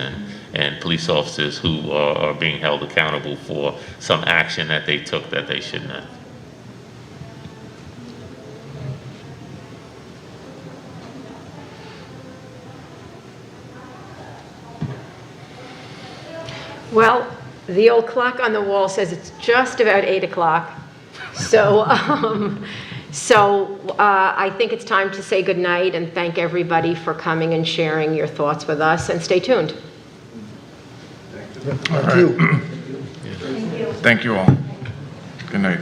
and police officers who are being held accountable for some action that they took that they shouldn't have. Well, the old clock on the wall says it's just about 8 o'clock. So, I think it's time to say goodnight and thank everybody for coming and sharing your thoughts with us, and stay tuned. Thank you. Thank you all. Good night.